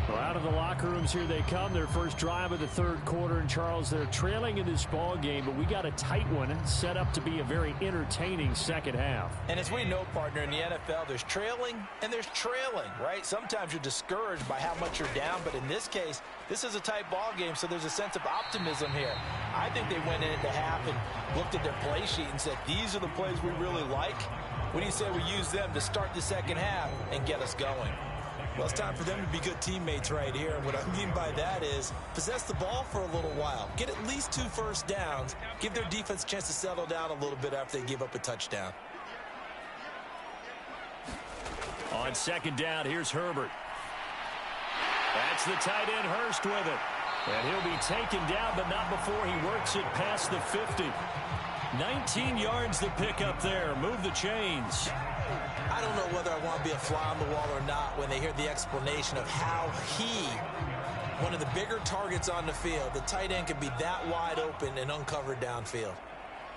Well, out of the locker rooms here they come. Their first drive of the 3rd quarter. And, Charles, they're trailing in this ball game, but we got a tight one set up to be a very entertaining second half. And as we know, partner, in the NFL, there's trailing and there's trailing, right? Sometimes you're discouraged by how much you're down, but in this case, this is a tight ball game, so there's a sense of optimism here. I think they went into half and looked at their play sheet and said, these are the plays we really like. What do you say we use them to start the second half and get us going? Well, it's time for them to be good teammates right here. What I mean by that is possess the ball for a little while. Get at least 2 first downs. Give their defense a chance to settle down a little bit after they give up a touchdown. On 2nd down, here's Herbert. That's the tight end Hurst with it. And he'll be taken down, but not before he works it past the 50. 19 yards to pick up there. Move the chains. I don't know whether I want to be a fly on the wall or not when they hear the explanation of how he, one of the bigger targets on the field, the tight end could be that wide open and uncovered downfield.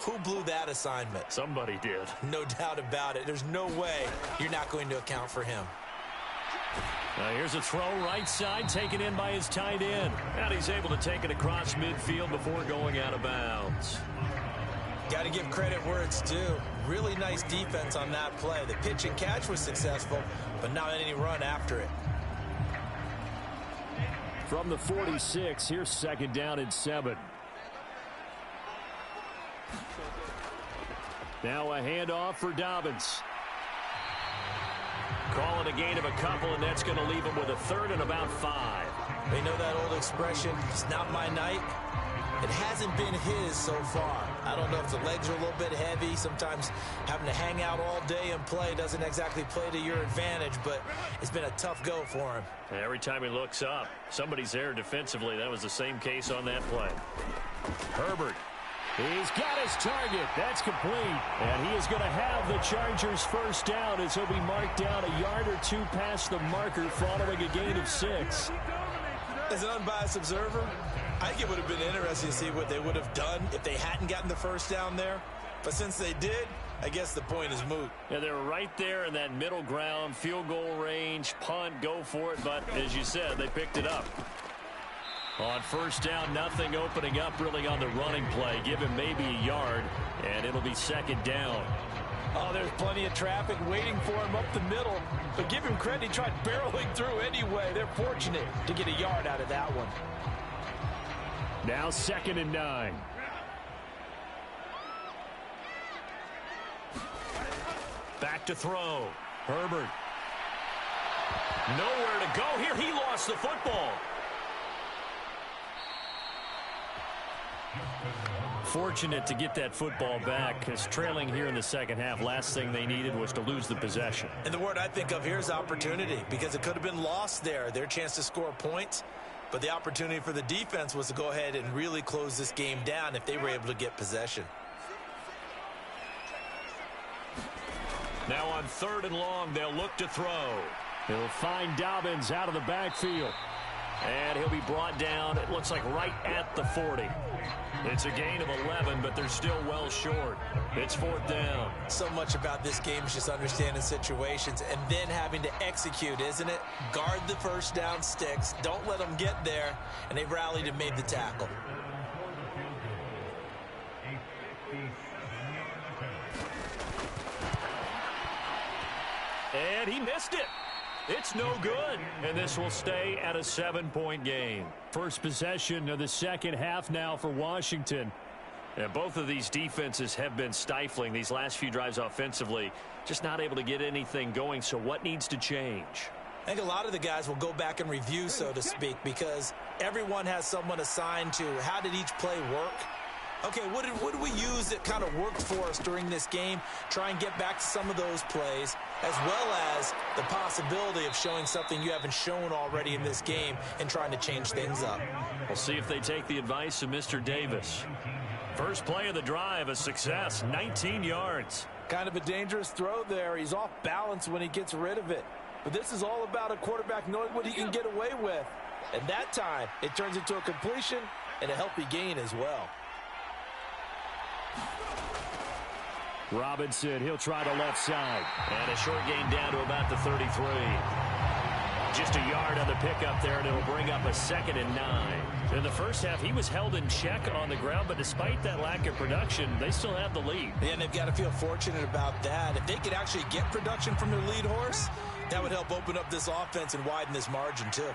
Who blew that assignment? Somebody did. No doubt about it. There's no way you're not going to account for him. Now here's a throw right side, taken in by his tight end. And he's able to take it across midfield before going out of bounds. Got to give credit where it's due. Really nice defense on that play. The pitch and catch was successful, but not any run after it. From the 46, here's 2nd down and 7. Now a handoff for Dobbins. Call it a gain of a couple, and that's going to leave him with a third and about 5. They know that old expression, it's not my night. It hasn't been his so far. I don't know if the legs are a little bit heavy. Sometimes having to hang out all day and play doesn't exactly play to your advantage, but it's been a tough go for him. Every time he looks up, somebody's there defensively. That was the same case on that play. Herbert. He's got his target. That's complete. And he is going to have the Chargers first down as he'll be marked down a yard or two past the marker following a gain of 6. As an unbiased observer, I think it would have been interesting to see what they would have done if they hadn't gotten the first down there. But since they did, I guess the point is moot. Yeah, they're right there in that middle ground, field goal range, punt, go for it. But as you said, they picked it up. On first down, nothing opening up really on the running play. Give him maybe a yard, and it'll be second down. Oh, there's plenty of traffic waiting for him up the middle. But give him credit, he tried barreling through anyway. They're fortunate to get a yard out of that one. Now 2nd and 9. Back to throw. Herbert. Nowhere to go here. He lost the football. Fortunate to get that football back, because trailing here in the second half, last thing they needed was to lose the possession. And the word I think of here is opportunity, because it could have been lost there. Their chance to score points, but the opportunity for the defense was to go ahead and really close this game down if they were able to get possession. Now on 3rd and long, they'll look to throw. He'll find Dobbins out of the backfield. And he'll be brought down, it looks like right at the 40. It's a gain of 11, but they're still well short. It's 4th down. So much about this game is just understanding situations and then having to execute, isn't it? Guard the first down sticks. Don't let them get there. And they've rallied and made the tackle. And he missed it. It's no good, and this will stay at a 7-point game. First possession of the second half now for Washington. And both of these defenses have been stifling these last few drives offensively, just not able to get anything going. So what needs to change? I think a lot of the guys will go back and review, so to speak, because everyone has someone assigned to how did each play work. Okay, what did we use that kind of worked for us during this game? Try and get back to some of those plays, as well as the possibility of showing something you haven't shown already in this game and trying to change things up. We'll see if they take the advice of Mr. Davis. First play of the drive, a success, 19 yards. Kind of a dangerous throw there. He's off balance when he gets rid of it. But this is all about a quarterback knowing what he can get away with. And that time, it turns into a completion and a healthy gain as well. Robinson, he'll try the left side. And a short gain down to about the 33. Just a yard on the pickup there, and it'll bring up a 2nd and 9. In the first half, he was held in check on the ground, but despite that lack of production, they still have the lead. Yeah, and they've got to feel fortunate about that. If they could actually get production from their lead horse, that would help open up this offense and widen this margin too.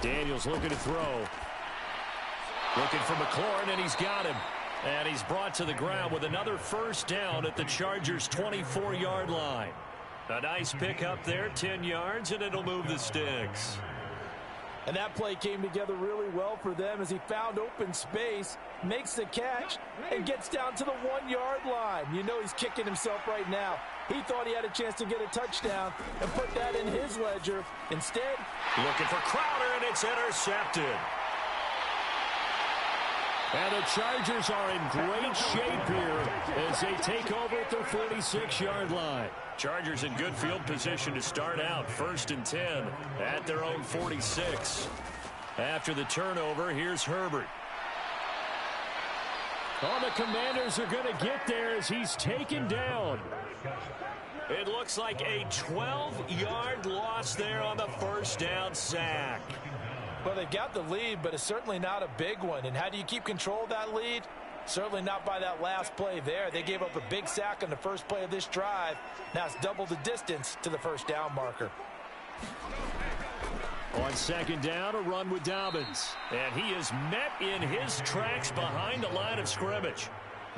Daniels looking to throw. Looking for McLaurin, and he's got him. And he's brought to the ground with another first down at the Chargers' 24-yard line. A nice pickup there, 10 yards, and it'll move the sticks. And that play came together really well for them as he found open space, makes the catch, and gets down to the 1-yard line. You know he's kicking himself right now. He thought he had a chance to get a touchdown and put that in his ledger. Instead, looking for Crowder, and it's intercepted. And the Chargers are in great shape here as they take over at their 46-yard line. Chargers in good field position to start out. 1st and 10 at their own 46. After the turnover, here's Herbert. Oh, the Commanders are going to get there as he's taken down. It looks like a 12-yard loss there on the first down sack. Well, they've got the lead, but it's certainly not a big one. And how do you keep control of that lead? Certainly not by that last play there. They gave up a big sack on the first play of this drive. Now it's double the distance to the first down marker. On 2nd down, a run with Dobbins. And he is met in his tracks behind the line of scrimmage.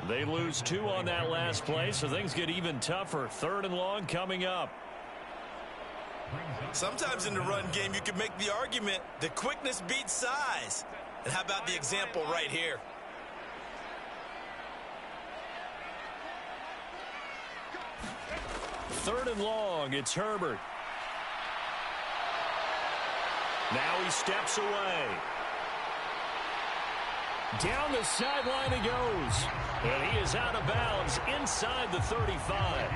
They lose 2 on that last play, so things get even tougher. 3rd and long coming up. Sometimes in the run game, you can make the argument that quickness beats size. And how about the example right here? Third and long, it's Herbert. Now he steps away. Down the sideline he goes. And he is out of bounds inside the 35.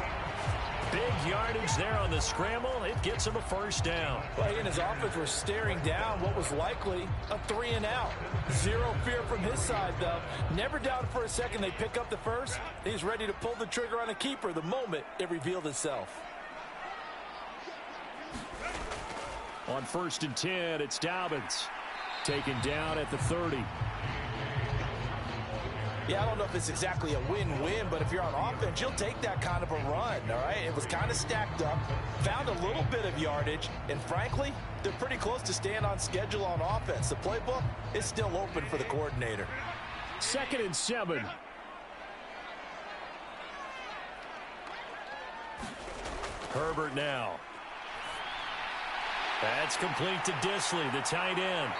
Big yardage there on the scramble. It gets him a first down. Well, he and his offense were staring down what was likely a 3-and-out. Zero fear from his side, though. Never doubted for a second they pick up the first. He's ready to pull the trigger on a keeper the moment it revealed itself. On 1st and 10, it's Dobbins. Taken down at the 30. Yeah, I don't know if it's exactly a win-win, but if you're on offense, you'll take that kind of a run, all right? It was kind of stacked up, found a little bit of yardage, and frankly, they're pretty close to staying on schedule on offense. The playbook is still open for the coordinator. 2nd and 7. Herbert now. That's complete to Disley, the tight end.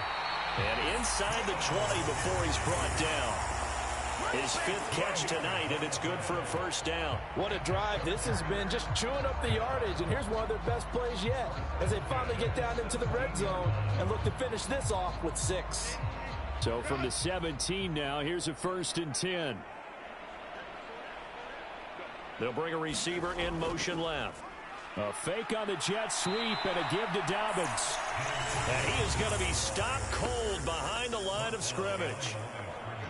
And inside the 20 before he's brought down. His 5th catch tonight, and it's good for a first down. What a drive this has been, just chewing up the yardage. And here's one of their best plays yet as they finally get down into the red zone and look to finish this off with 6. So from the 17 now, here's a 1st and 10. They'll bring a receiver in motion left. A fake on the jet sweep and a give to Dobbins. And he is going to be stopped cold behind the line of scrimmage.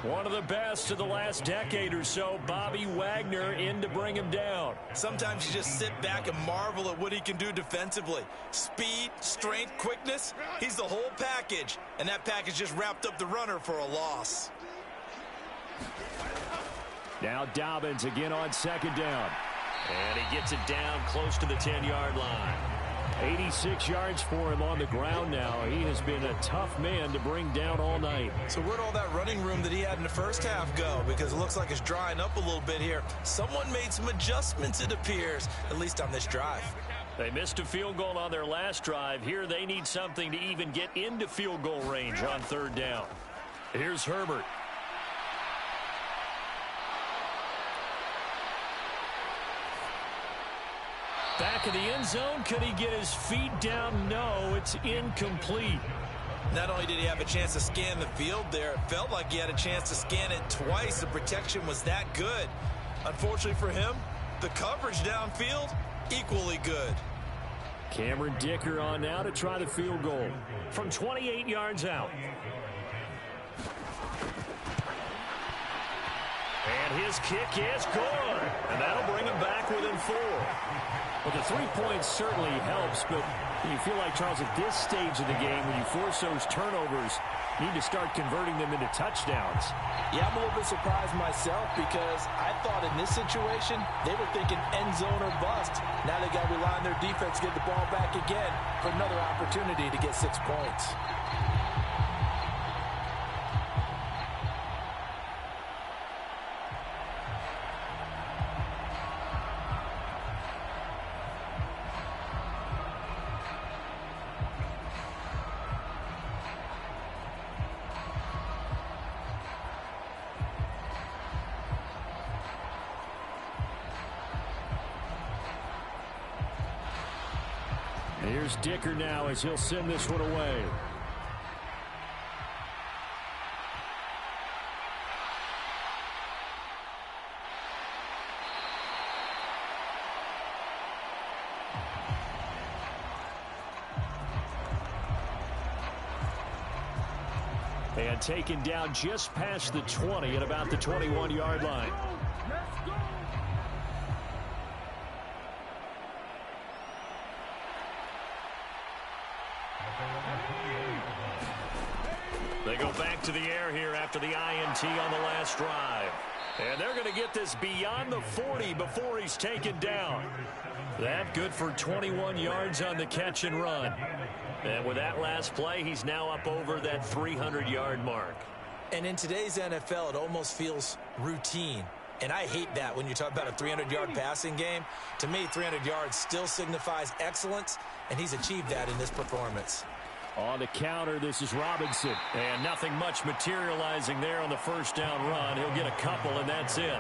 One of the best of the last decade or so, Bobby Wagner in to bring him down. Sometimes you just sit back and marvel at what he can do defensively. Speed, strength, quickness, he's the whole package. And that package just wrapped up the runner for a loss. Now Dobbins again on 2nd down. And he gets it down close to the 10-yard line. 86 yards for him on the ground now. He has been a tough man to bring down all night. So where'd all that running room that he had in the first half go? Because it looks like it's drying up a little bit here. Someone made some adjustments, it appears, at least on this drive. They missed a field goal on their last drive. Here they need something to even get into field goal range on 3rd down. Here's Herbert. Back of the end zone. Could he get his feet down? No, it's incomplete. Not only did he have a chance to scan the field there, it felt like he had a chance to scan it twice. The protection was that good. Unfortunately for him, the coverage downfield, equally good. Cameron Dicker on now to try the field goal from 28 yards out. And his kick is good. And that'll bring him back within 4. Well, the 3 points certainly helps, but you feel like, Charles, at this stage of the game, when you force those turnovers, you need to start converting them into touchdowns. Yeah, I'm a little bit surprised myself because I thought in this situation, they were thinking end zone or bust. Now they got to rely on their defense to get the ball back again for another opportunity to get 6 points. Here's Dicker now as he'll send this one away. And taken down just past the 20 at about the 21-yard line. They go back to the air here after the INT on the last drive. And they're going to get this beyond the 40 before he's taken down. That good for 21 yards on the catch and run. And with that last play, he's now up over that 300-yard mark. And in today's NFL, it almost feels routine. And I hate that when you talk about a 300-yard passing game. To me, 300 yards still signifies excellence, and he's achieved that in this performance. On the counter, this is Robinson. And nothing much materializing there on the first down run. He'll get a couple, and that's it.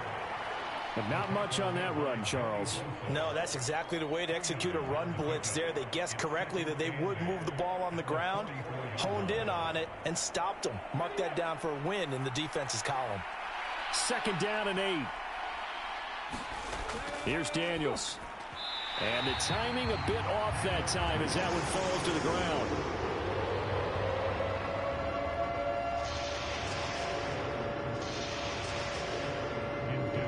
But not much on that run, Charles. No, that's exactly the way to execute a run blitz there. They guessed correctly that they would move the ball on the ground, honed in on it, and stopped them. Mark that down for a win in the defense's column. 2nd down and 8. Here's Daniels. And the timing a bit off that time as that one falls to the ground.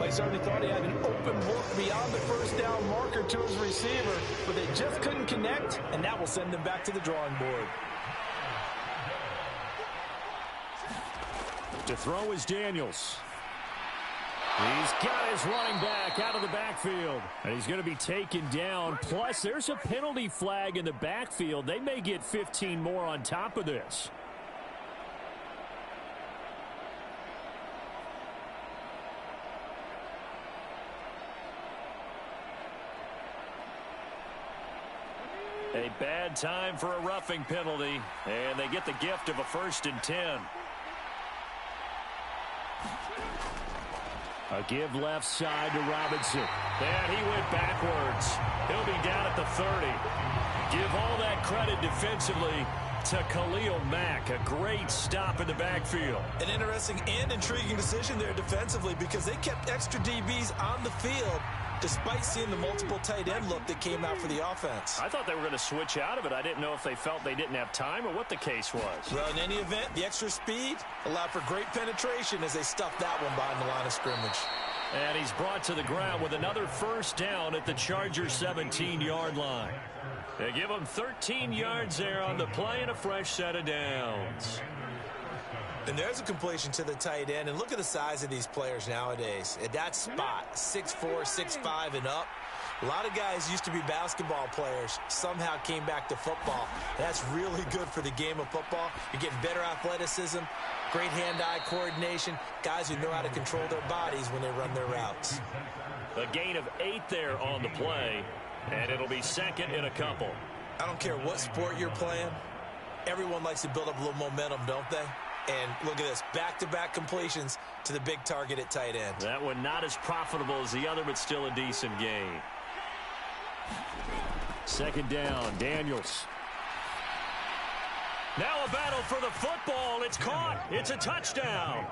They certainly thought he had an open look beyond the first down marker to his receiver, but they just couldn't connect, and that will send them back to the drawing board. To throw is Daniels. He's got his running back out of the backfield. And he's going to be taken down. Plus, there's a penalty flag in the backfield. They may get 15 more on top of this. A bad time for a roughing penalty. And they get the gift of a 1st and 10. A give left side to Robinson. And he went backwards. He'll be down at the 30. Give all that credit defensively to Khalil Mack. A great stop in the backfield. An interesting and intriguing decision there defensively because they kept extra DBs on the field despite seeing the multiple tight end look that came out for the offense. I thought they were going to switch out of it. I didn't know if they felt they didn't have time or what the case was. Well, in any event, the extra speed allowed for great penetration as they stuffed that one behind the line of scrimmage. And he's brought to the ground with another 1st down at the Chargers' 17-yard line. They give him 13 yards there on the play and a fresh set of downs. And there's a completion to the tight end. And look at the size of these players nowadays. At that spot, 6'4", 6'5", and up. A lot of guys used to be basketball players, somehow came back to football. That's really good for the game of football. You're getting better athleticism, great hand-eye coordination, guys who know how to control their bodies when they run their routes. A gain of 8 there on the play, and it'll be 2nd and a couple. I don't care what sport you're playing. Everyone likes to build up a little momentum, don't they? And look at this, back-to-back completions to the big target at tight end. That one not as profitable as the other, but still a decent gain. 2nd down, Daniels. Now a battle for the football. It's caught. It's a touchdown.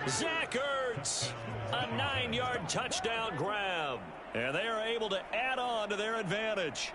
Zach Ertz, a 9-yard touchdown grab. And they are able to add on to their advantage.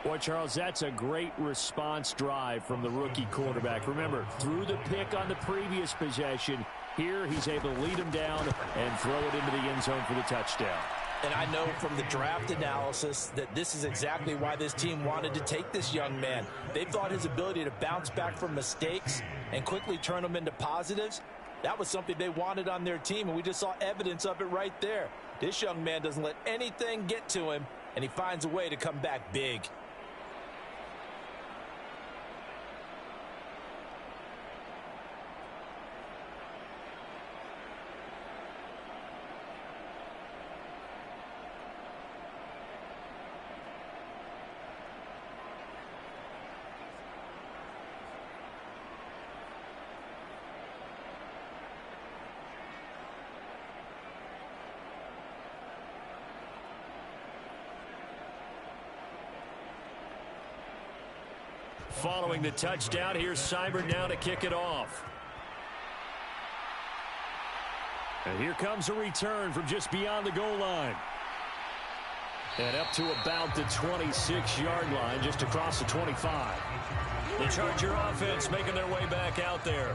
Boy, Charles, that's a great response drive from the rookie quarterback. Remember, threw the pick on the previous possession. Here, he's able to lead him down and throw it into the end zone for the touchdown. And I know from the draft analysis that this is exactly why this team wanted to take this young man. They thought his ability to bounce back from mistakes and quickly turn them into positives, that was something they wanted on their team, and we just saw evidence of it right there. This young man doesn't let anything get to him, and he finds a way to come back big. Following the touchdown, here's Seibert now to kick it off. And here comes a return from just beyond the goal line. And up to about the 26-yard line, just across the 25. The Charger offense making their way back out there.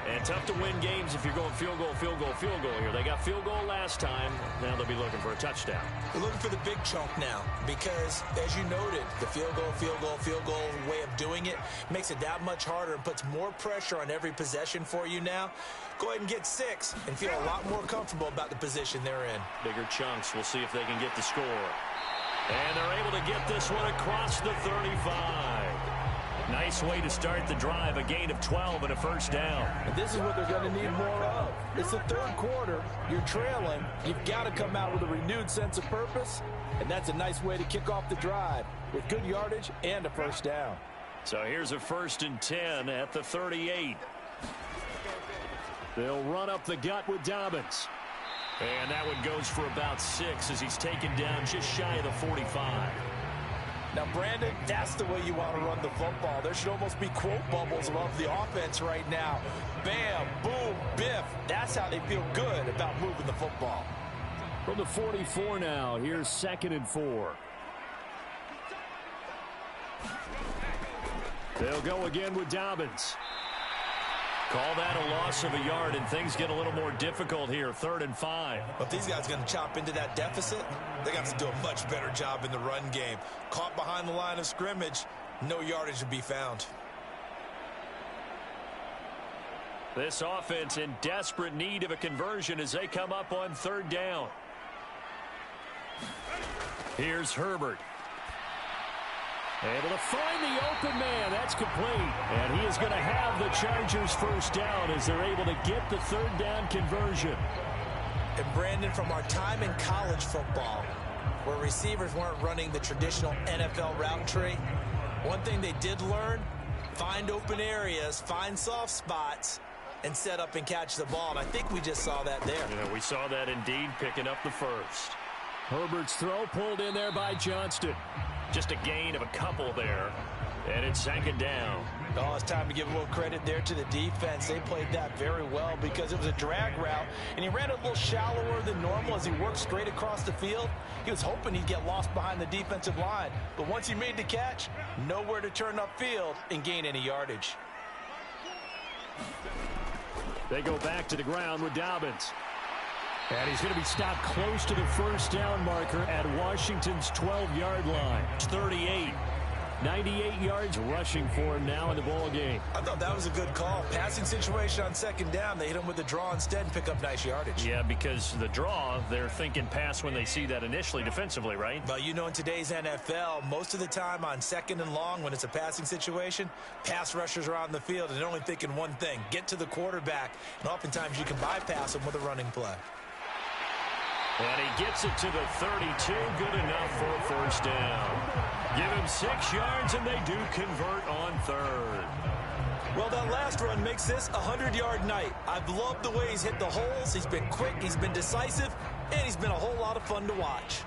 And tough to win games if you're going field goal, field goal, field goal here. They got field goal last time. Now they'll be looking for a touchdown. They're looking for the big chunk now because, as you noted, the field goal, field goal, field goal way of doing it makes it that much harder and puts more pressure on every possession for you now. Go ahead and get 6 and feel a lot more comfortable about the position they're in. Bigger chunks. We'll see if they can get the score. And they're able to get this one across the 35. Nice way to start the drive, a gain of 12 and a first down. And this is what they're going to need more of. It's the third quarter. You're trailing. You've got to come out with a renewed sense of purpose, and that's a nice way to kick off the drive with good yardage and a first down. So here's a 1st and 10 at the 38. They'll run up the gut with Dobbins. And that one goes for about 6 as he's taken down just shy of the 45. Now, Brandon, that's the way you want to run the football. There should almost be quote bubbles above the offense right now. Bam, boom, biff. That's how they feel good about moving the football. From the 44 now, here's 2nd and 4. They'll go again with Dobbins. Call that a loss of a yard, and things get a little more difficult here. 3rd and 5. But if these guys are going to chop into that deficit, they got to do a much better job in the run game. Caught behind the line of scrimmage, no yardage to be found. This offense in desperate need of a conversion as they come up on 3rd down. Here's Herbert. Able to find the open man. That's complete. And he is going to have the Chargers first down as they're able to get the 3rd down conversion. And Brandon, from our time in college football, where receivers weren't running the traditional NFL route tree, one thing they did learn, find open areas, find soft spots, and set up and catch the ball. And I think we just saw that there. Yeah, we saw that indeed, picking up the first. Herbert's throw pulled in there by Johnston. Just a gain of a couple there. And it's 2nd down. Oh, it's time to give a little credit there to the defense. They played that very well because it was a drag route, and he ran a little shallower than normal as he worked straight across the field. He was hoping he'd get lost behind the defensive line. But once he made the catch, nowhere to turn upfield and gain any yardage. They go back to the ground with Dobbins. And he's going to be stopped close to the first down marker at Washington's 12-yard line. 38. 98 yards rushing for him now in the ball game. I thought that was a good call. Passing situation on 2nd down. They hit him with the draw instead and pick up nice yardage. Yeah, because the draw, they're thinking pass when they see that initially defensively, right? But you know, in today's NFL, most of the time on 2nd and long, when it's a passing situation, pass rushers are on the field and they're only thinking one thing, get to the quarterback. And oftentimes you can bypass them with a running play. And he gets it to the 32. Good enough for a first down. Give him 6 yards, and they do convert on 3rd. Well, that last run makes this a 100-yard night. I've loved the way he's hit the holes. He's been quick, he's been decisive, and he's been a whole lot of fun to watch.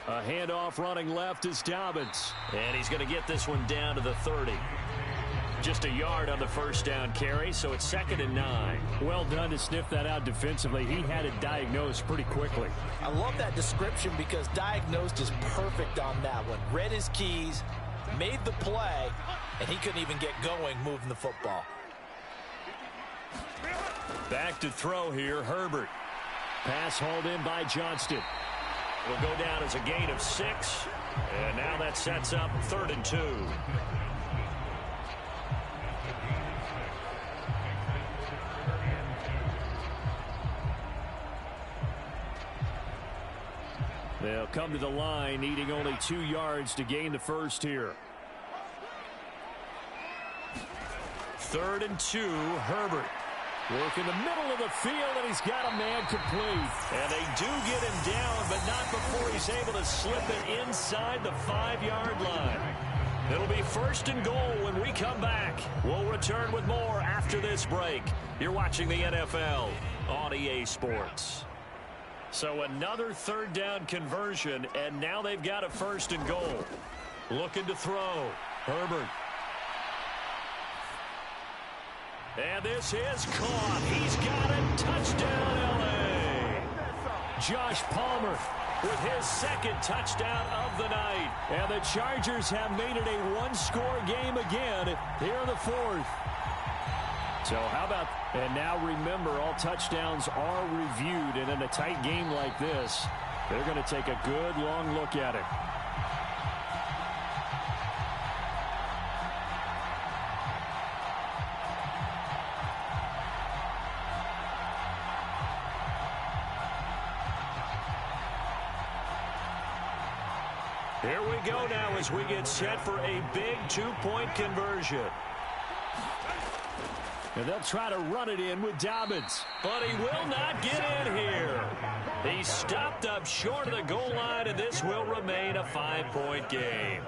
A handoff running left is Dobbins. And he's going to get this one down to the 30. Just a yard on the first down carry, so it's 2nd and 9. Well done to sniff that out defensively. He had it diagnosed pretty quickly. I love that description because diagnosed is perfect on that one. Read his keys, made the play, and he couldn't even get going moving the football. Back to throw here, Herbert. Pass hauled in by Johnston. Will go down as a gain of 6. And now that sets up 3rd and 2. They'll come to the line, needing only 2 yards to gain the first here. 3rd and 2, Herbert. Work in the middle of the field, and he's got a man complete. And they do get him down, but not before he's able to slip it inside the 5-yard line. It'll be 1st and goal when we come back. We'll return with more after this break. You're watching the NFL on EA Sports. So another 3rd down conversion, and now they've got a 1st and goal. Looking to throw. Herbert. And this is caught. He's got it. Touchdown, L.A. Josh Palmer with his 2nd touchdown of the night. And the Chargers have made it a one-score game again here in the 4th. So how about, and now remember, all touchdowns are reviewed, and in a tight game like this, they're going to take a good long look at it. Here we go now as we get set for a big two-point conversion. And they'll try to run it in with Dobbins. But he will not get in here. He's stopped up short of the goal line, and this will remain a 5-point game.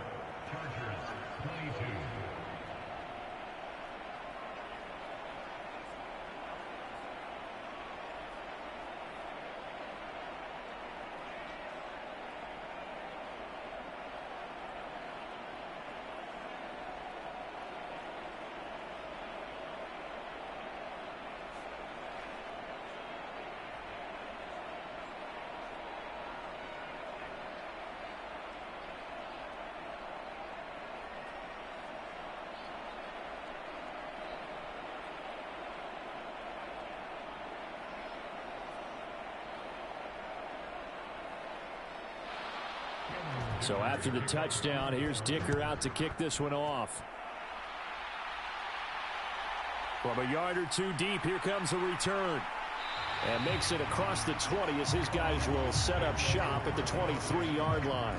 So after the touchdown, here's Dicker out to kick this one off. From a yard or two deep, here comes a return. And makes it across the 20 as his guys will set up shop at the 23-yard line.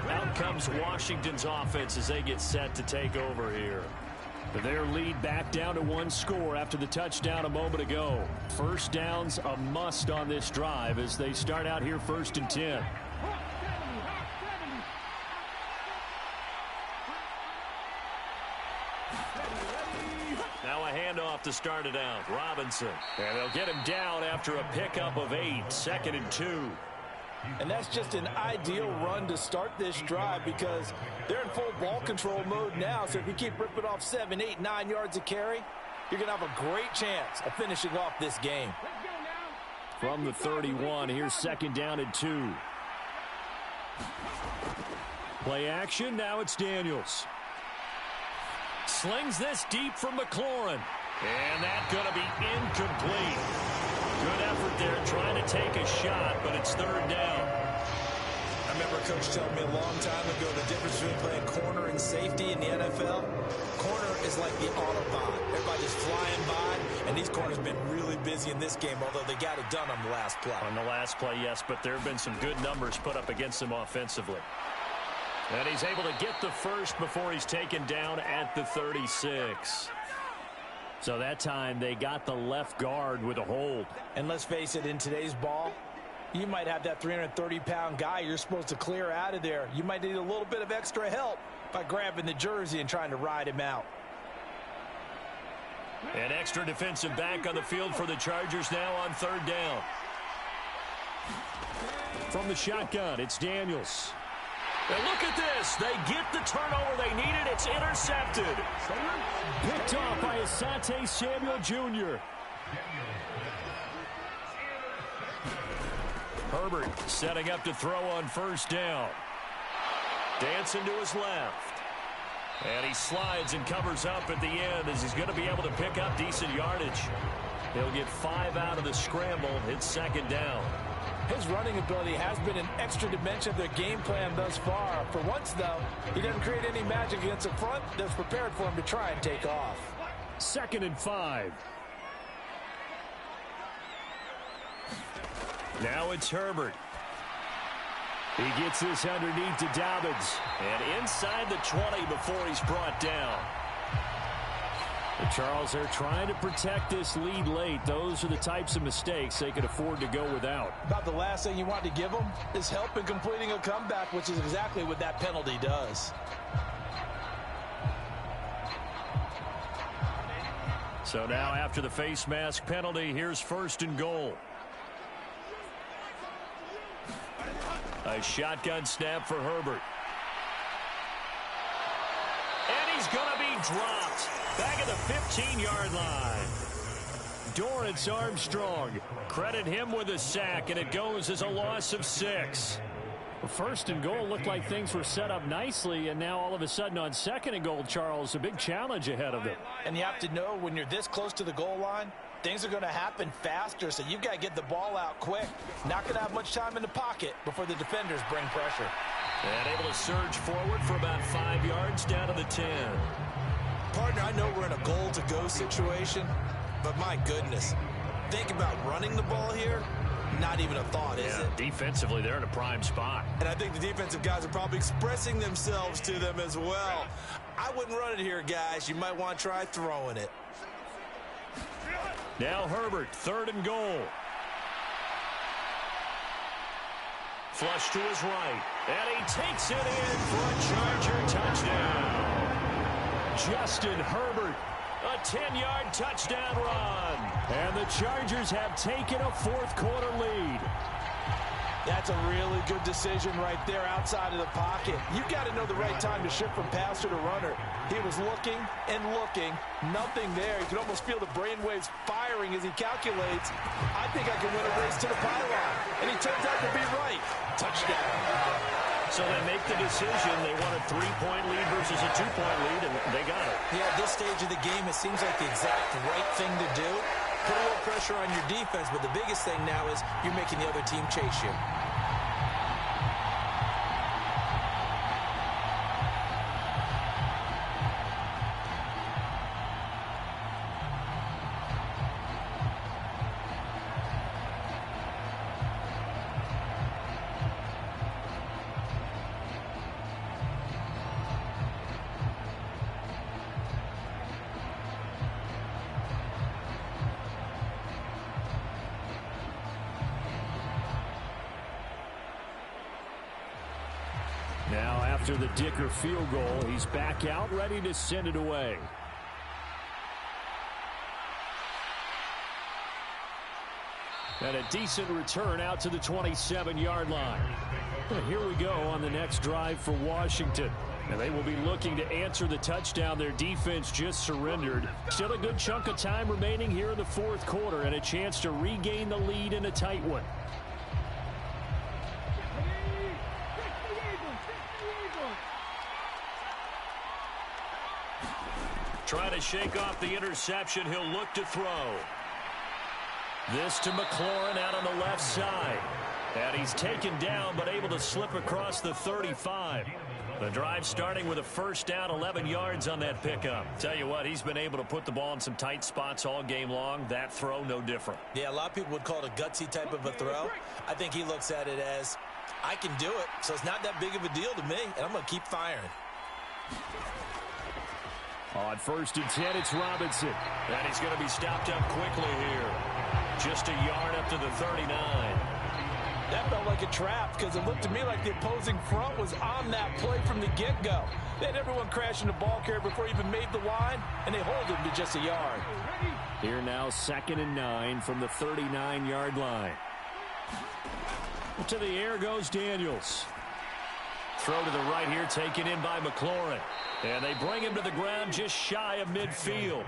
Out comes Washington's offense as they get set to take over here. Their lead back down to one score after the touchdown a moment ago. First down's a must on this drive as they start out here 1st and 10. Now a handoff to start it out. Robinson. And they'll get him down after a pickup of 8. 2nd and 2. And that's just an ideal run to start this drive because they're in full ball control mode now. So if you keep ripping off 7, 8, 9 yards of carry, you're going to have a great chance of finishing off this game. From the 31, here's 2nd down and 2. Play action. Now it's Daniels. Slings this deep from McLaurin. And that's going to be incomplete. Good effort there trying to take a shot, but it's 3rd down. I remember Coach telling me a long time ago the difference between playing corner and safety in the NFL. Corner is like the Autobahn. Everybody just flying by, and these corners have been really busy in this game, although they got it done on the last play. On the last play, yes, but there have been some good numbers put up against them offensively. And he's able to get the first before he's taken down at the 36. So that time they got the left guard with a hold. And let's face it, in today's ball, you might have that 330-pound guy you're supposed to clear out of there. You might need a little bit of extra help by grabbing the jersey and trying to ride him out. An extra defensive back on the field for the Chargers now on 3rd down. From the shotgun, it's Daniels. And look at this. They get the turnover they needed. It's intercepted. Picked off by Asante Samuel Jr. Herbert setting up to throw on 1st down. Dancing to his left. And he slides and covers up at the end as he's going to be able to pick up decent yardage. He'll get 5 out of the scramble. It's 2nd down. His running ability has been an extra dimension of their game plan thus far. For once, though, he doesn't create any magic against the front that's prepared for him to try and take off. 2nd and 5. Now it's Herbert. He gets this underneath to Dobbins. And inside the 20 before he's brought down. The Charles are trying to protect this lead late. Those are the types of mistakes they could afford to go without. About the last thing you want to give them is help in completing a comeback, which is exactly what that penalty does. So now after the face mask penalty, here's 1st and goal. A shotgun snap for Herbert. And he's going to be dropped. Back at the 15-yard line. Dorrance Armstrong. Credit him with a sack, and it goes as a loss of 6. 1st and goal looked like things were set up nicely, and now all of a sudden on 2nd and goal, Charles, a big challenge ahead of them. And you have to know when you're this close to the goal line, things are going to happen faster, so you've got to get the ball out quick. Not going to have much time in the pocket before the defenders bring pressure. And able to surge forward for about 5 yards down to the 10. Partner, I know we're in a goal-to-go situation, but my goodness, think about running the ball here. Not even a thought, is it? Defensively, they're in a prime spot. And I think the defensive guys are probably expressing themselves to them as well. I wouldn't run it here, guys. You might want to try throwing it. Now Herbert, 3rd and goal. Flush to his right. And he takes it in for a Charger touchdown. Justin Herbert, a 10-yard touchdown run. And the Chargers have taken a 4th quarter lead. That's a really good decision right there outside of the pocket. You've got to know the right time to shift from passer to runner. He was looking and looking. Nothing there. You can almost feel the brainwaves firing as he calculates. I think I can win a race to the pylon. And he turns out to be right. Touchdown. So they make the decision. They want a 3-point lead versus a 2-point lead, and they got it. Yeah, at this stage of the game, it seems like the exact right thing to do. Put a little pressure on your defense, but the biggest thing now is you're making the other team chase you. Now after the Dicker field goal, he's back out, ready to send it away. And a decent return out to the 27-yard line. And here we go on the next drive for Washington. And they will be looking to answer the touchdown their defense just surrendered. Still a good chunk of time remaining here in the 4th quarter and a chance to regain the lead in a tight one. Trying to shake off the interception. He'll look to throw. This to McLaurin out on the left side. And he's taken down but able to slip across the 35. The drive starting with a 1st down, 11 yards on that pickup. Tell you what, he's been able to put the ball in some tight spots all game long. That throw, no different. Yeah, a lot of people would call it a gutsy type of a throw. I think he looks at it as, I can do it, so it's not that big of a deal to me, and I'm going to keep firing. On 1st and 10, it's Robinson. And he's going to be stopped up quickly here. Just a yard up to the 39. That felt like a trap because it looked to me like the opposing front was on that play from the get-go. They had everyone crashing the ball carrier before he even made the line, and they hold him to just a yard. Here now, 2nd and 9 from the 39-yard line. To the air goes Daniels. Throw to the right here, taken in by McLaurin. And they bring him to the ground just shy of midfield.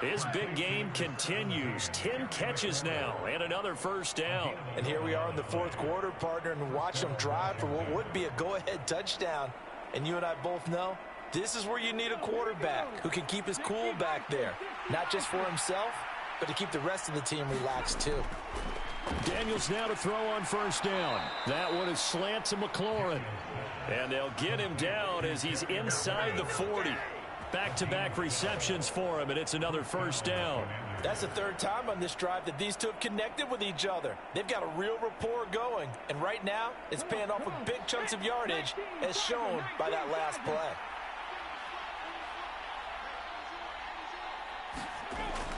His big game continues. 10 catches now and another 1st down. And here we are in the 4th quarter, partner, and watch them drive for what would be a go-ahead touchdown. And you and I both know this is where you need a quarterback who can keep his cool back there. Not just for himself, but to keep the rest of the team relaxed too. Daniels now to throw on 1st down. That one is slant to McLaurin. And they'll get him down as he's inside the 40. Back-to-back receptions for him, and it's another 1st down. That's the 3rd time on this drive that these two have connected with each other. They've got a real rapport going, and right now it's paying off with big chunks of yardage as shown by that last play.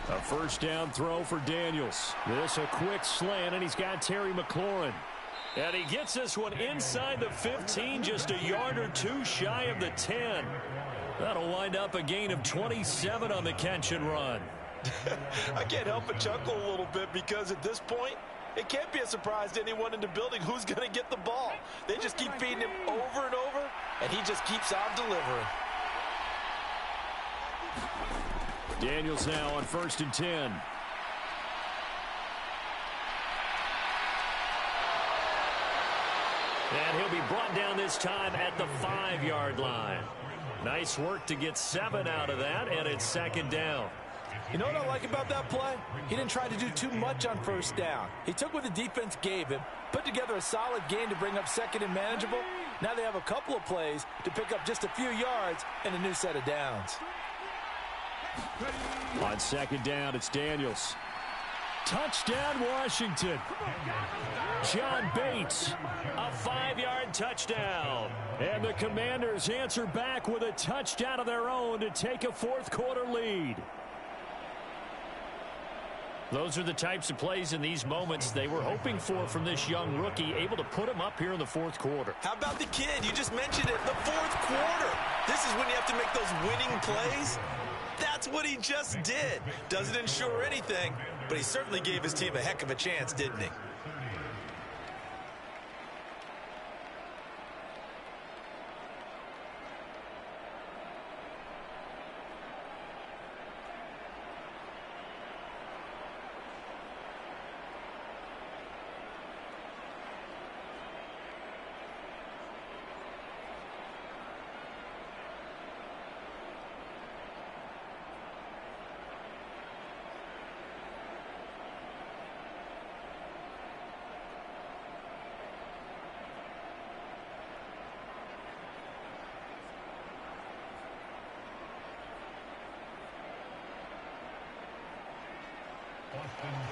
A 1st down throw for Daniels. This a quick slant, and he's got Terry McLaurin. And he gets this one inside the 15, just a yard or two shy of the 10. That'll wind up a gain of 27 on the catch and run. I can't help but chuckle a little bit because at this point, it can't be a surprise to anyone in the building who's going to get the ball. They just keep feeding him over and over, and he just keeps on delivering. Daniels now on 1st and 10. And he'll be brought down this time at the 5-yard line. Nice work to get 7 out of that, and it's 2nd down. You know what I like about that play? He didn't try to do too much on 1st down. He took what the defense gave him, put together a solid game to bring up 2nd and manageable. Now they have a couple of plays to pick up just a few yards and a new set of downs. On 2nd down, it's Daniels. Touchdown, Washington. John Bates, a 5-yard touchdown. And the Commanders answer back with a touchdown of their own to take a fourth-quarter lead. Those are the types of plays in these moments they were hoping for from this young rookie, able to put him up here in the fourth quarter. How about the kid? You just mentioned it, the fourth quarter. This is when you have to make those winning plays. That's what he just did. Doesn't ensure anything, but he certainly gave his team a heck of a chance, didn't he?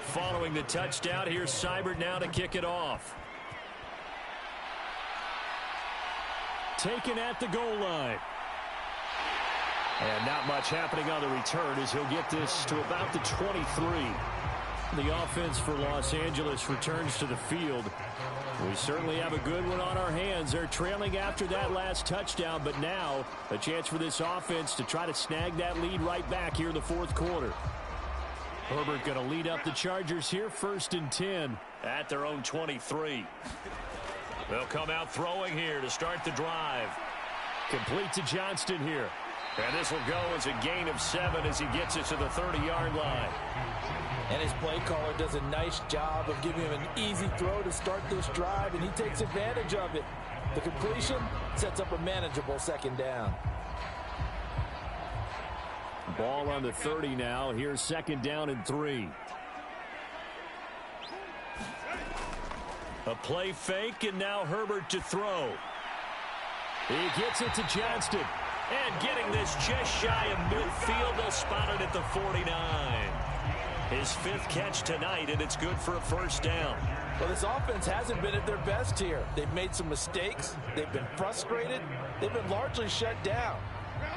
Following the touchdown, here's Seibert now to kick it off. Taken at the goal line. And not much happening on the return as he'll get this to about the 23. The offense for Los Angeles returns to the field. We certainly have a good one on our hands. They're trailing after that last touchdown, but now a chance for this offense to try to snag that lead right back here in the fourth quarter. Herbert going to lead up the Chargers here, 1st and 10 at their own 23. They'll come out throwing here to start the drive. Complete to Johnston here. And this will go as a gain of 7 as he gets it to the 30-yard line. And his play caller does a nice job of giving him an easy throw to start this drive, and he takes advantage of it. The completion sets up a manageable 2nd down. Ball on the 30 now. Here's 2nd down and 3. A play fake, and now Herbert to throw. He gets it to Johnston. And getting this just shy of midfield, they'll spot it at the 49. His 5th catch tonight, and it's good for a 1st down. Well, this offense hasn't been at their best here. They've made some mistakes. They've been frustrated. They've been largely shut down.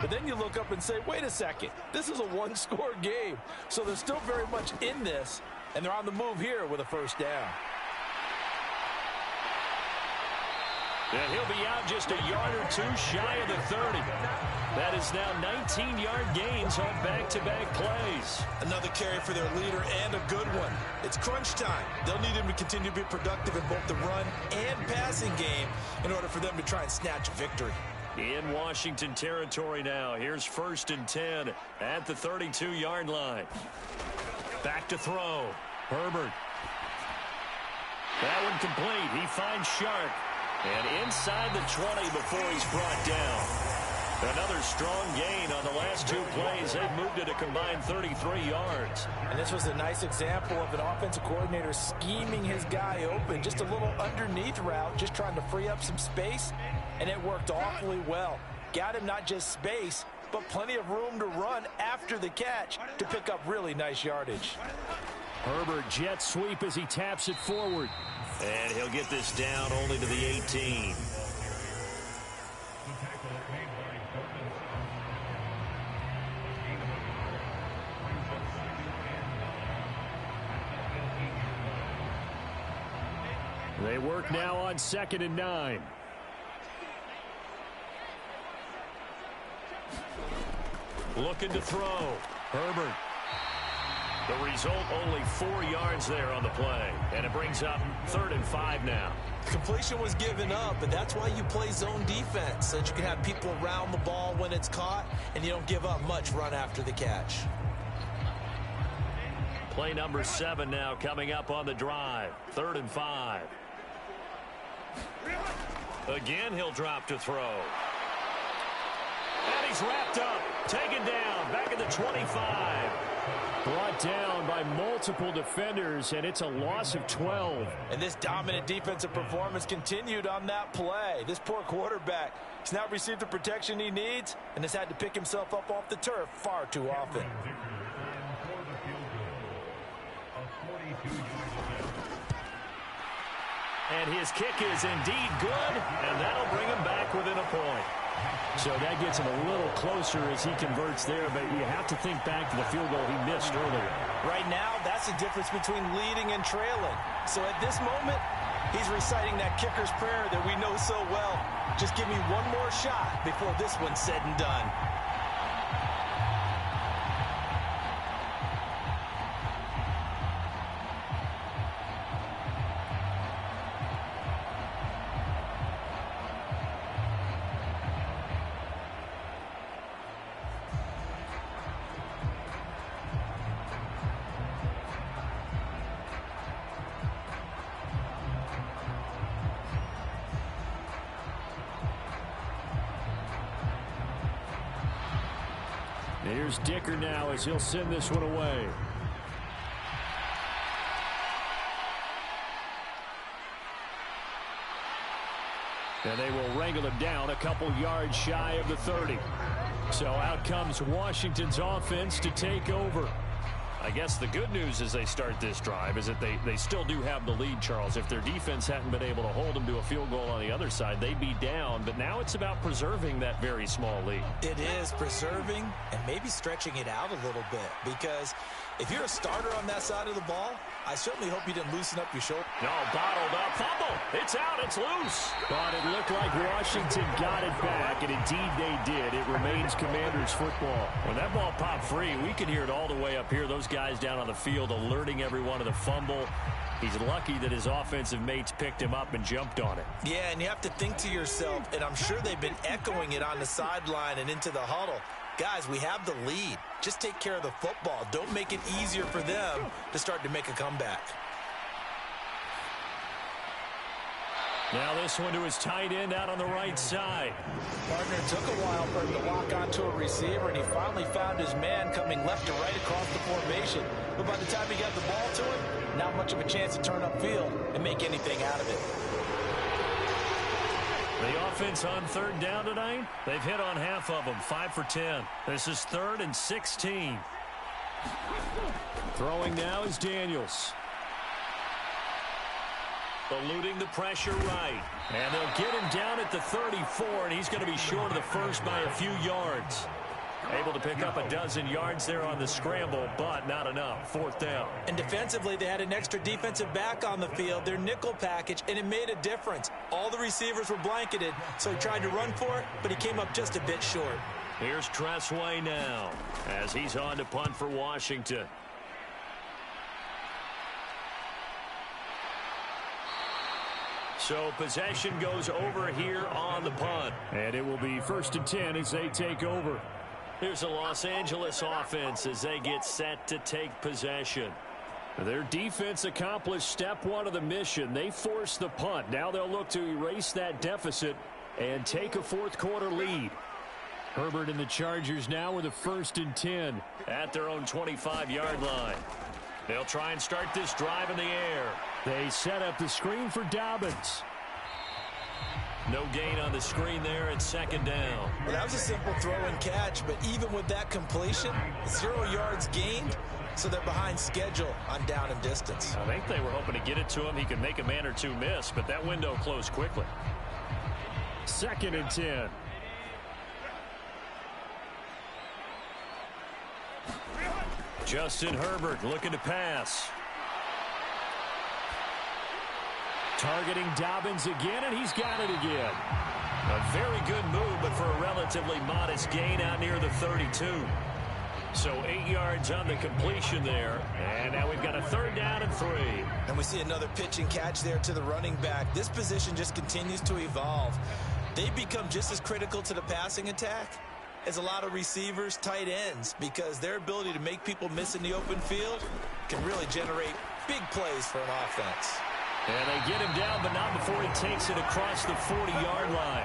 But then you look up and say, wait a second, this is a one-score game. So they're still very much in this, and they're on the move here with a 1st down. And he'll be out just a yard or 2 shy of the 30. That is now 19-yard gains on back-to-back plays. Another carry for their leader and a good one. It's crunch time. They'll need him to continue to be productive in both the run and passing game in order for them to try and snatch a victory. In Washington territory now. Here's 1st and 10 at the 32-yard line. Back to throw. Herbert. That one complete. He finds Sharp. And inside the 20 before he's brought down. Another strong gain on the last 2 plays. They've moved it a combined 33 yards. And this was a nice example of an offensive coordinator scheming his guy open. Just a little underneath route, just trying to free up some space. And it worked awfully well. Got him not just space, but plenty of room to run after the catch to pick up really nice yardage. Herbert jet sweep as he taps it forward. And he'll get this down only to the 18. They work now on 2nd and 9. Looking to throw. Herbert. The result, only 4 yards there on the play. And it brings up 3rd and 5 now. Completion was given up, but that's why you play zone defense, so that you can have people around the ball when it's caught, and you don't give up much run after the catch. Play number 7 now coming up on the drive. 3rd and 5. Again, he'll drop to throw. And he's wrapped up. Taken down. Back at the 25. Brought down by multiple defenders, and it's a loss of 12. And this dominant defensive performance continued on that play. This poor quarterback has now received the protection he needs and has had to pick himself up off the turf far too often. And his kick is indeed good, and that'll bring him back within a point. So that gets him a little closer as he converts there, but you have to think back to the field goal he missed earlier. Right now, that's the difference between leading and trailing. So at this moment, he's reciting that kicker's prayer that we know so well. Just give me one more shot before this one's said and done. Here's Dicker now as he'll send this one away. And they will wrangle him down a couple yards shy of the 30. So out comes Washington's offense to take over. I guess the good news as they start this drive is that they still do have the lead, Charles. If their defense hadn't been able to hold them to a field goal on the other side, they'd be down. But now it's about preserving that very small lead. It is preserving and maybe stretching it out a little bit, because if you're a starter on that side of the ball, I certainly hope you didn't loosen up your shoulder. No, bottled up. Fumble. It's out. It's loose. But it looked like Washington got it back, and indeed they did. It remains Commanders football. When that ball popped free, we could hear it all the way up here. Those guys down on the field alerting everyone of the fumble. He's lucky that his offensive mates picked him up and jumped on it. Yeah, and you have to think to yourself, and I'm sure they've been echoing it on the sideline and into the huddle. Guys, we have the lead. Just take care of the football. Don't make it easier for them to start to make a comeback. Now this one to his tight end out on the right side. Partner took a while for him to lock onto a receiver, and he finally found his man coming left to right across the formation. But by the time he got the ball to him, not much of a chance to turn upfield and make anything out of it. The offense on third down tonight, they've hit on half of them, 5 for 10. This is 3rd and 16. Throwing now is Daniels. Eluding the pressure right. And they'll get him down at the 34, and he's going to be short of the first by a few yards. Able to pick up a dozen yards there on the scramble, but not enough. 4th down. And defensively, they had an extra defensive back on the field, their nickel package, and it made a difference. All the receivers were blanketed, so he tried to run for it, but he came up just a bit short. Here's Tressway now as he's on to punt for Washington. So possession goes over here on the punt. And it will be 1st and 10 as they take over. Here's the Los Angeles offense as they get set to take possession. Their defense accomplished step 1 of the mission. They forced the punt. Now they'll look to erase that deficit and take a 4th quarter lead. Herbert and the Chargers now with a 1st and 10 at their own 25-yard line. They'll try and start this drive in the air. They set up the screen for Dobbins. No gain on the screen there at 2nd down. Well, that was a simple throw and catch, but even with that completion, 0 yards gained, so they're behind schedule on down and distance. I think they were hoping to get it to him. He could make a man or two miss, but that window closed quickly. 2nd and 10. Justin Herbert looking to pass. Targeting Dobbins again, and he's got it again. A very good move, but for a relatively modest gain out near the 32. So 8 yards on the completion there. And now we've got a 3rd down and 3. And we see another pitch and catch there to the running back. This position just continues to evolve. They become just as critical to the passing attack as a lot of receivers, tight ends, because their ability to make people miss in the open field can really generate big plays for an offense. And they get him down, but not before he takes it across the 40-yard line.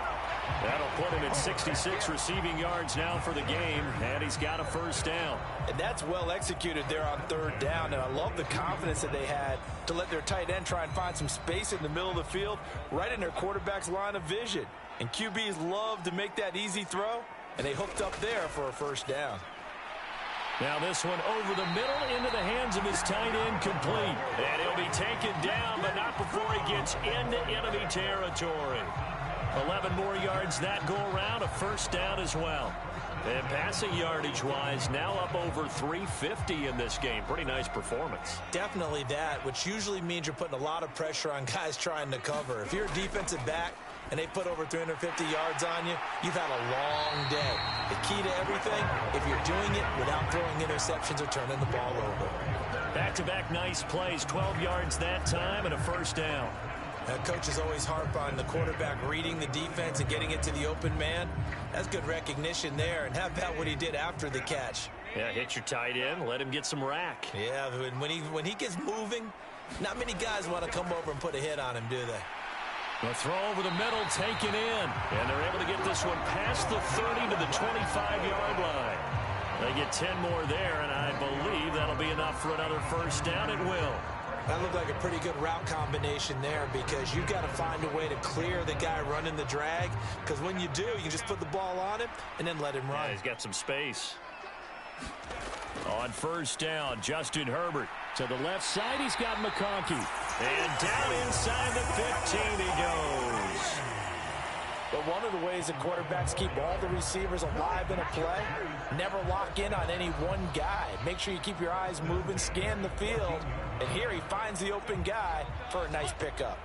That'll put him at 66 receiving yards now for the game, and he's got a 1st down. And that's well executed there on 3rd down, and I love the confidence that they had to let their tight end try and find some space in the middle of the field, right in their quarterback's line of vision. And QBs love to make that easy throw, and they hooked up there for a 1st down. Now this one over the middle into the hands of his tight end, complete. And he'll be taken down, but not before he gets into enemy territory. 11 more yards that go around, a first down as well. And passing yardage-wise, now up over 350 in this game. Pretty nice performance. Definitely that, which usually means you're putting a lot of pressure on guys trying to cover. If you're a defensive back and they put over 350 yards on you, you've had a long day. The key to everything, if you're doing it without throwing interceptions or turning the ball over. Back-to-back nice plays, 12 yards that time and a first down. Coaches always harp on the quarterback reading the defense and getting it to the open man. That's good recognition there. And how about what he did after the catch? Yeah, hit your tight end, let him get some rack. Yeah, when he gets moving, not many guys want to come over and put a hit on him, do they? The throw over the middle, taken in. And they're able to get this one past the 30 to the 25-yard line. They get 10 more there, and I believe that'll be enough for another first down. It will. That looked like a pretty good route combination there because you've got to find a way to clear the guy running the drag, because when you do, you just put the ball on him and then let him run. Yeah, he's got some space. On first down, Justin Herbert. To the left side, he's got McConkey. And down inside the 15 he goes. But one of the ways that quarterbacks keep all the receivers alive in a play, never lock in on any one guy. Make sure you keep your eyes moving, scan the field, and here he finds the open guy for a nice pickup.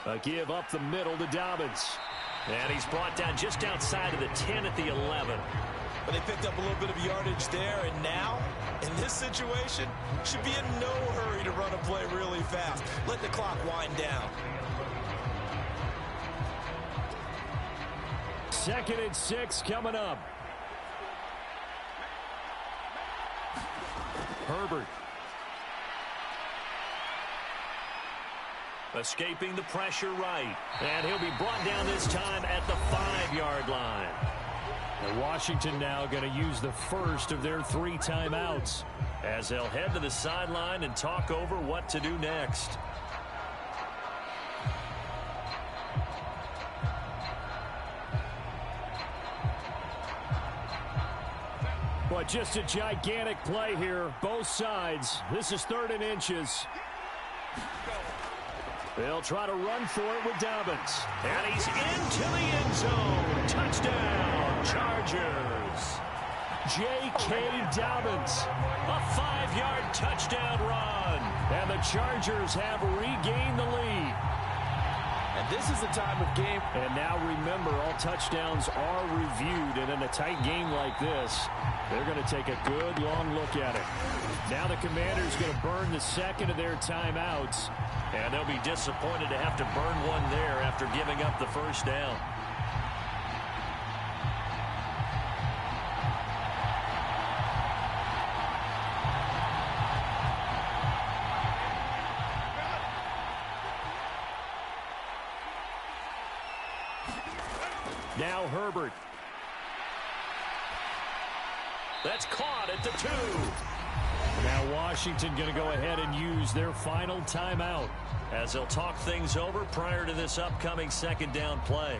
A give up the middle to Dobbins. And he's brought down just outside of the 10 at the 11. But they picked up a little bit of yardage there, and now, in this situation, should be in no hurry to run a play really fast. Let the clock wind down. 2nd and 6 coming up. Herbert. Escaping the pressure right. And he'll be brought down this time at the 5-yard line. And Washington now going to use the first of their 3 timeouts as they'll head to the sideline and talk over what to do next. But just a gigantic play here, both sides. This is 3rd and inches. They'll try to run for it with Dobbins. And he's into the end zone. Touchdown, Chargers. J.K. Dobbins. A 5-yard touchdown run. And the Chargers have regained the lead. And this is the time of game. And now remember, all touchdowns are reviewed. And in a tight game like this, they're going to take a good long look at it. Now the Commanders going to burn the 2nd of their timeouts. And they'll be disappointed to have to burn one there after giving up the first down. Now Herbert. That's caught at the 2. Now Washington going to go ahead and use their final timeout as they'll talk things over prior to this upcoming 2nd down play.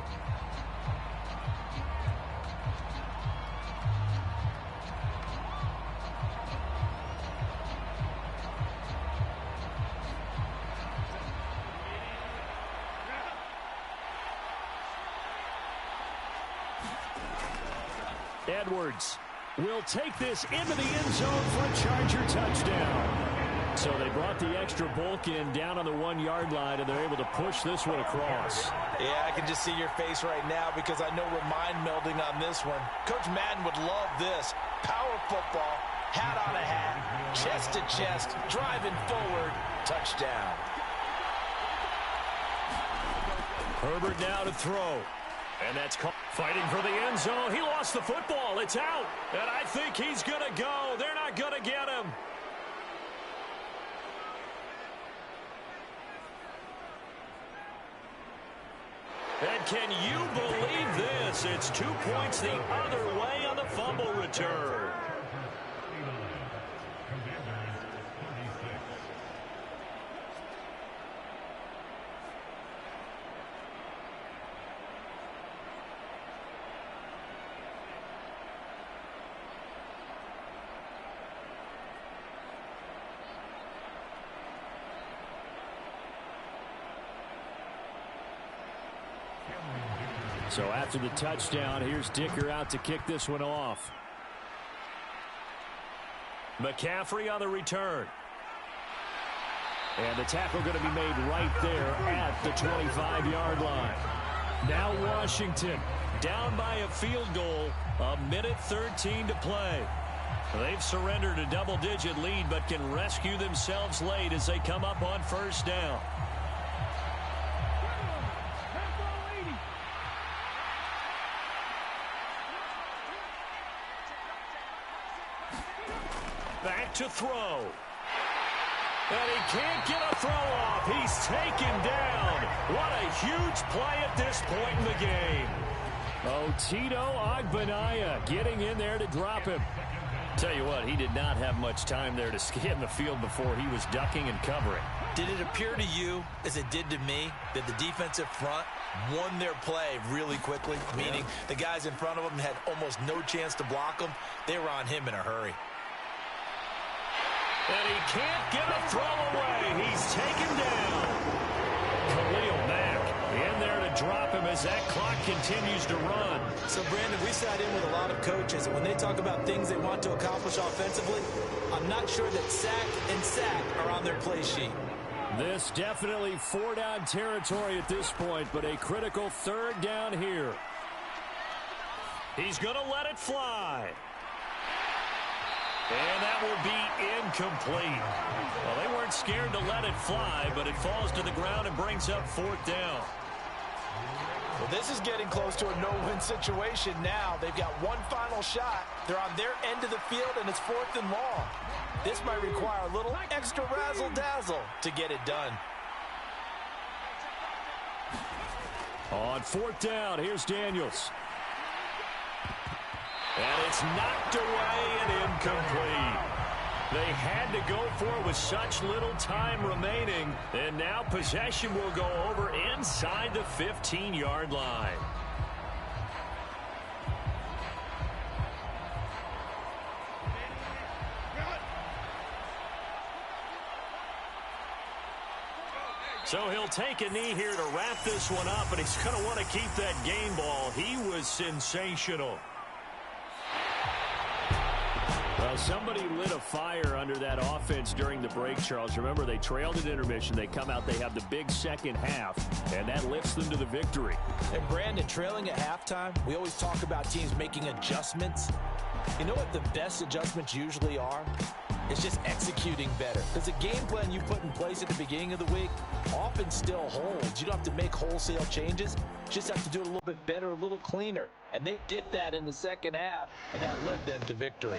Edwards will take this into the end zone for a Charger touchdown. So they brought the extra bulk in down on the 1-yard line, and they're able to push this one across. Yeah, I can just see your face right now because I know we're mind melding on this one. Coach Madden would love this. Power football, hat on a hat, chest to chest, driving forward, touchdown. Herbert now to throw. And that's fighting for the end zone. He lost the football. It's out. And I think he's going to go. They're not going to get him. And can you believe this? It's 2 points the other way on the fumble return. So after the touchdown, here's Dicker out to kick this one off. McCaffrey on the return. And the tackle going to be made right there at the 25-yard line. Now Washington down by a field goal, 1:13 to play. They've surrendered a double-digit lead but can rescue themselves late as they come up on first down. Back to throw. And he can't get a throw off. He's taken down. What a huge play at this point in the game. Oh, Tito Agbanaya getting in there to drop him. Tell you what, he did not have much time there to scan the field before he was ducking and covering. Did it appear to you, as it did to me, that the defensive front won their play really quickly? Meaning the guys in front of them had almost no chance to block them. They were on him in a hurry. And he can't get a throw away. He's taken down. Khalil Mack in there to drop him as that clock continues to run. So, Brandon, we sat in with a lot of coaches, and when they talk about things they want to accomplish offensively, I'm not sure that sack and sack are on their play sheet. This definitely four-down territory at this point, but a critical third down here. He's going to let it fly. And that will be incomplete. Well, they weren't scared to let it fly, but it falls to the ground and brings up fourth down. Well, this is getting close to a no-win situation now. They've got one final shot. They're on their end of the field, and it's 4th and long. This might require a little extra razzle-dazzle to get it done. On 4th down, here's Daniels. And it's knocked away and incomplete. They had to go for it with such little time remaining. And now possession will go over inside the 15-yard line. So he'll take a knee here to wrap this one up, and he's going to want to keep that game ball. He was sensational. Well, somebody lit a fire under that offense during the break, Charles. Remember, they trailed at intermission. They come out, they have the big second half, and that lifts them to the victory. And, Brandon, trailing at halftime, we always talk about teams making adjustments. You know what the best adjustments usually are? It's just executing better. Because the game plan you put in place at the beginning of the week often still holds. You don't have to make wholesale changes. You just have to do it a little bit better, a little cleaner. And they did that in the second half, and that led them to victory.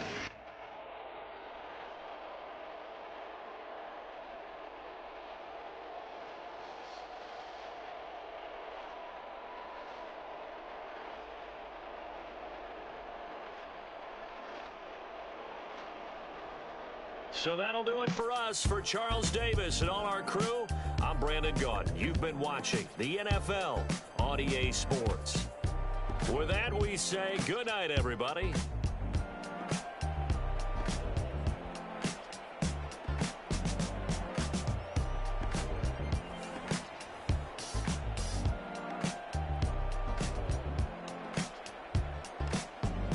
So that'll do it for us. For Charles Davis and all our crew, I'm Brandon Gaudin. You've been watching the NFL on EA Sports. With that, we say good night, everybody.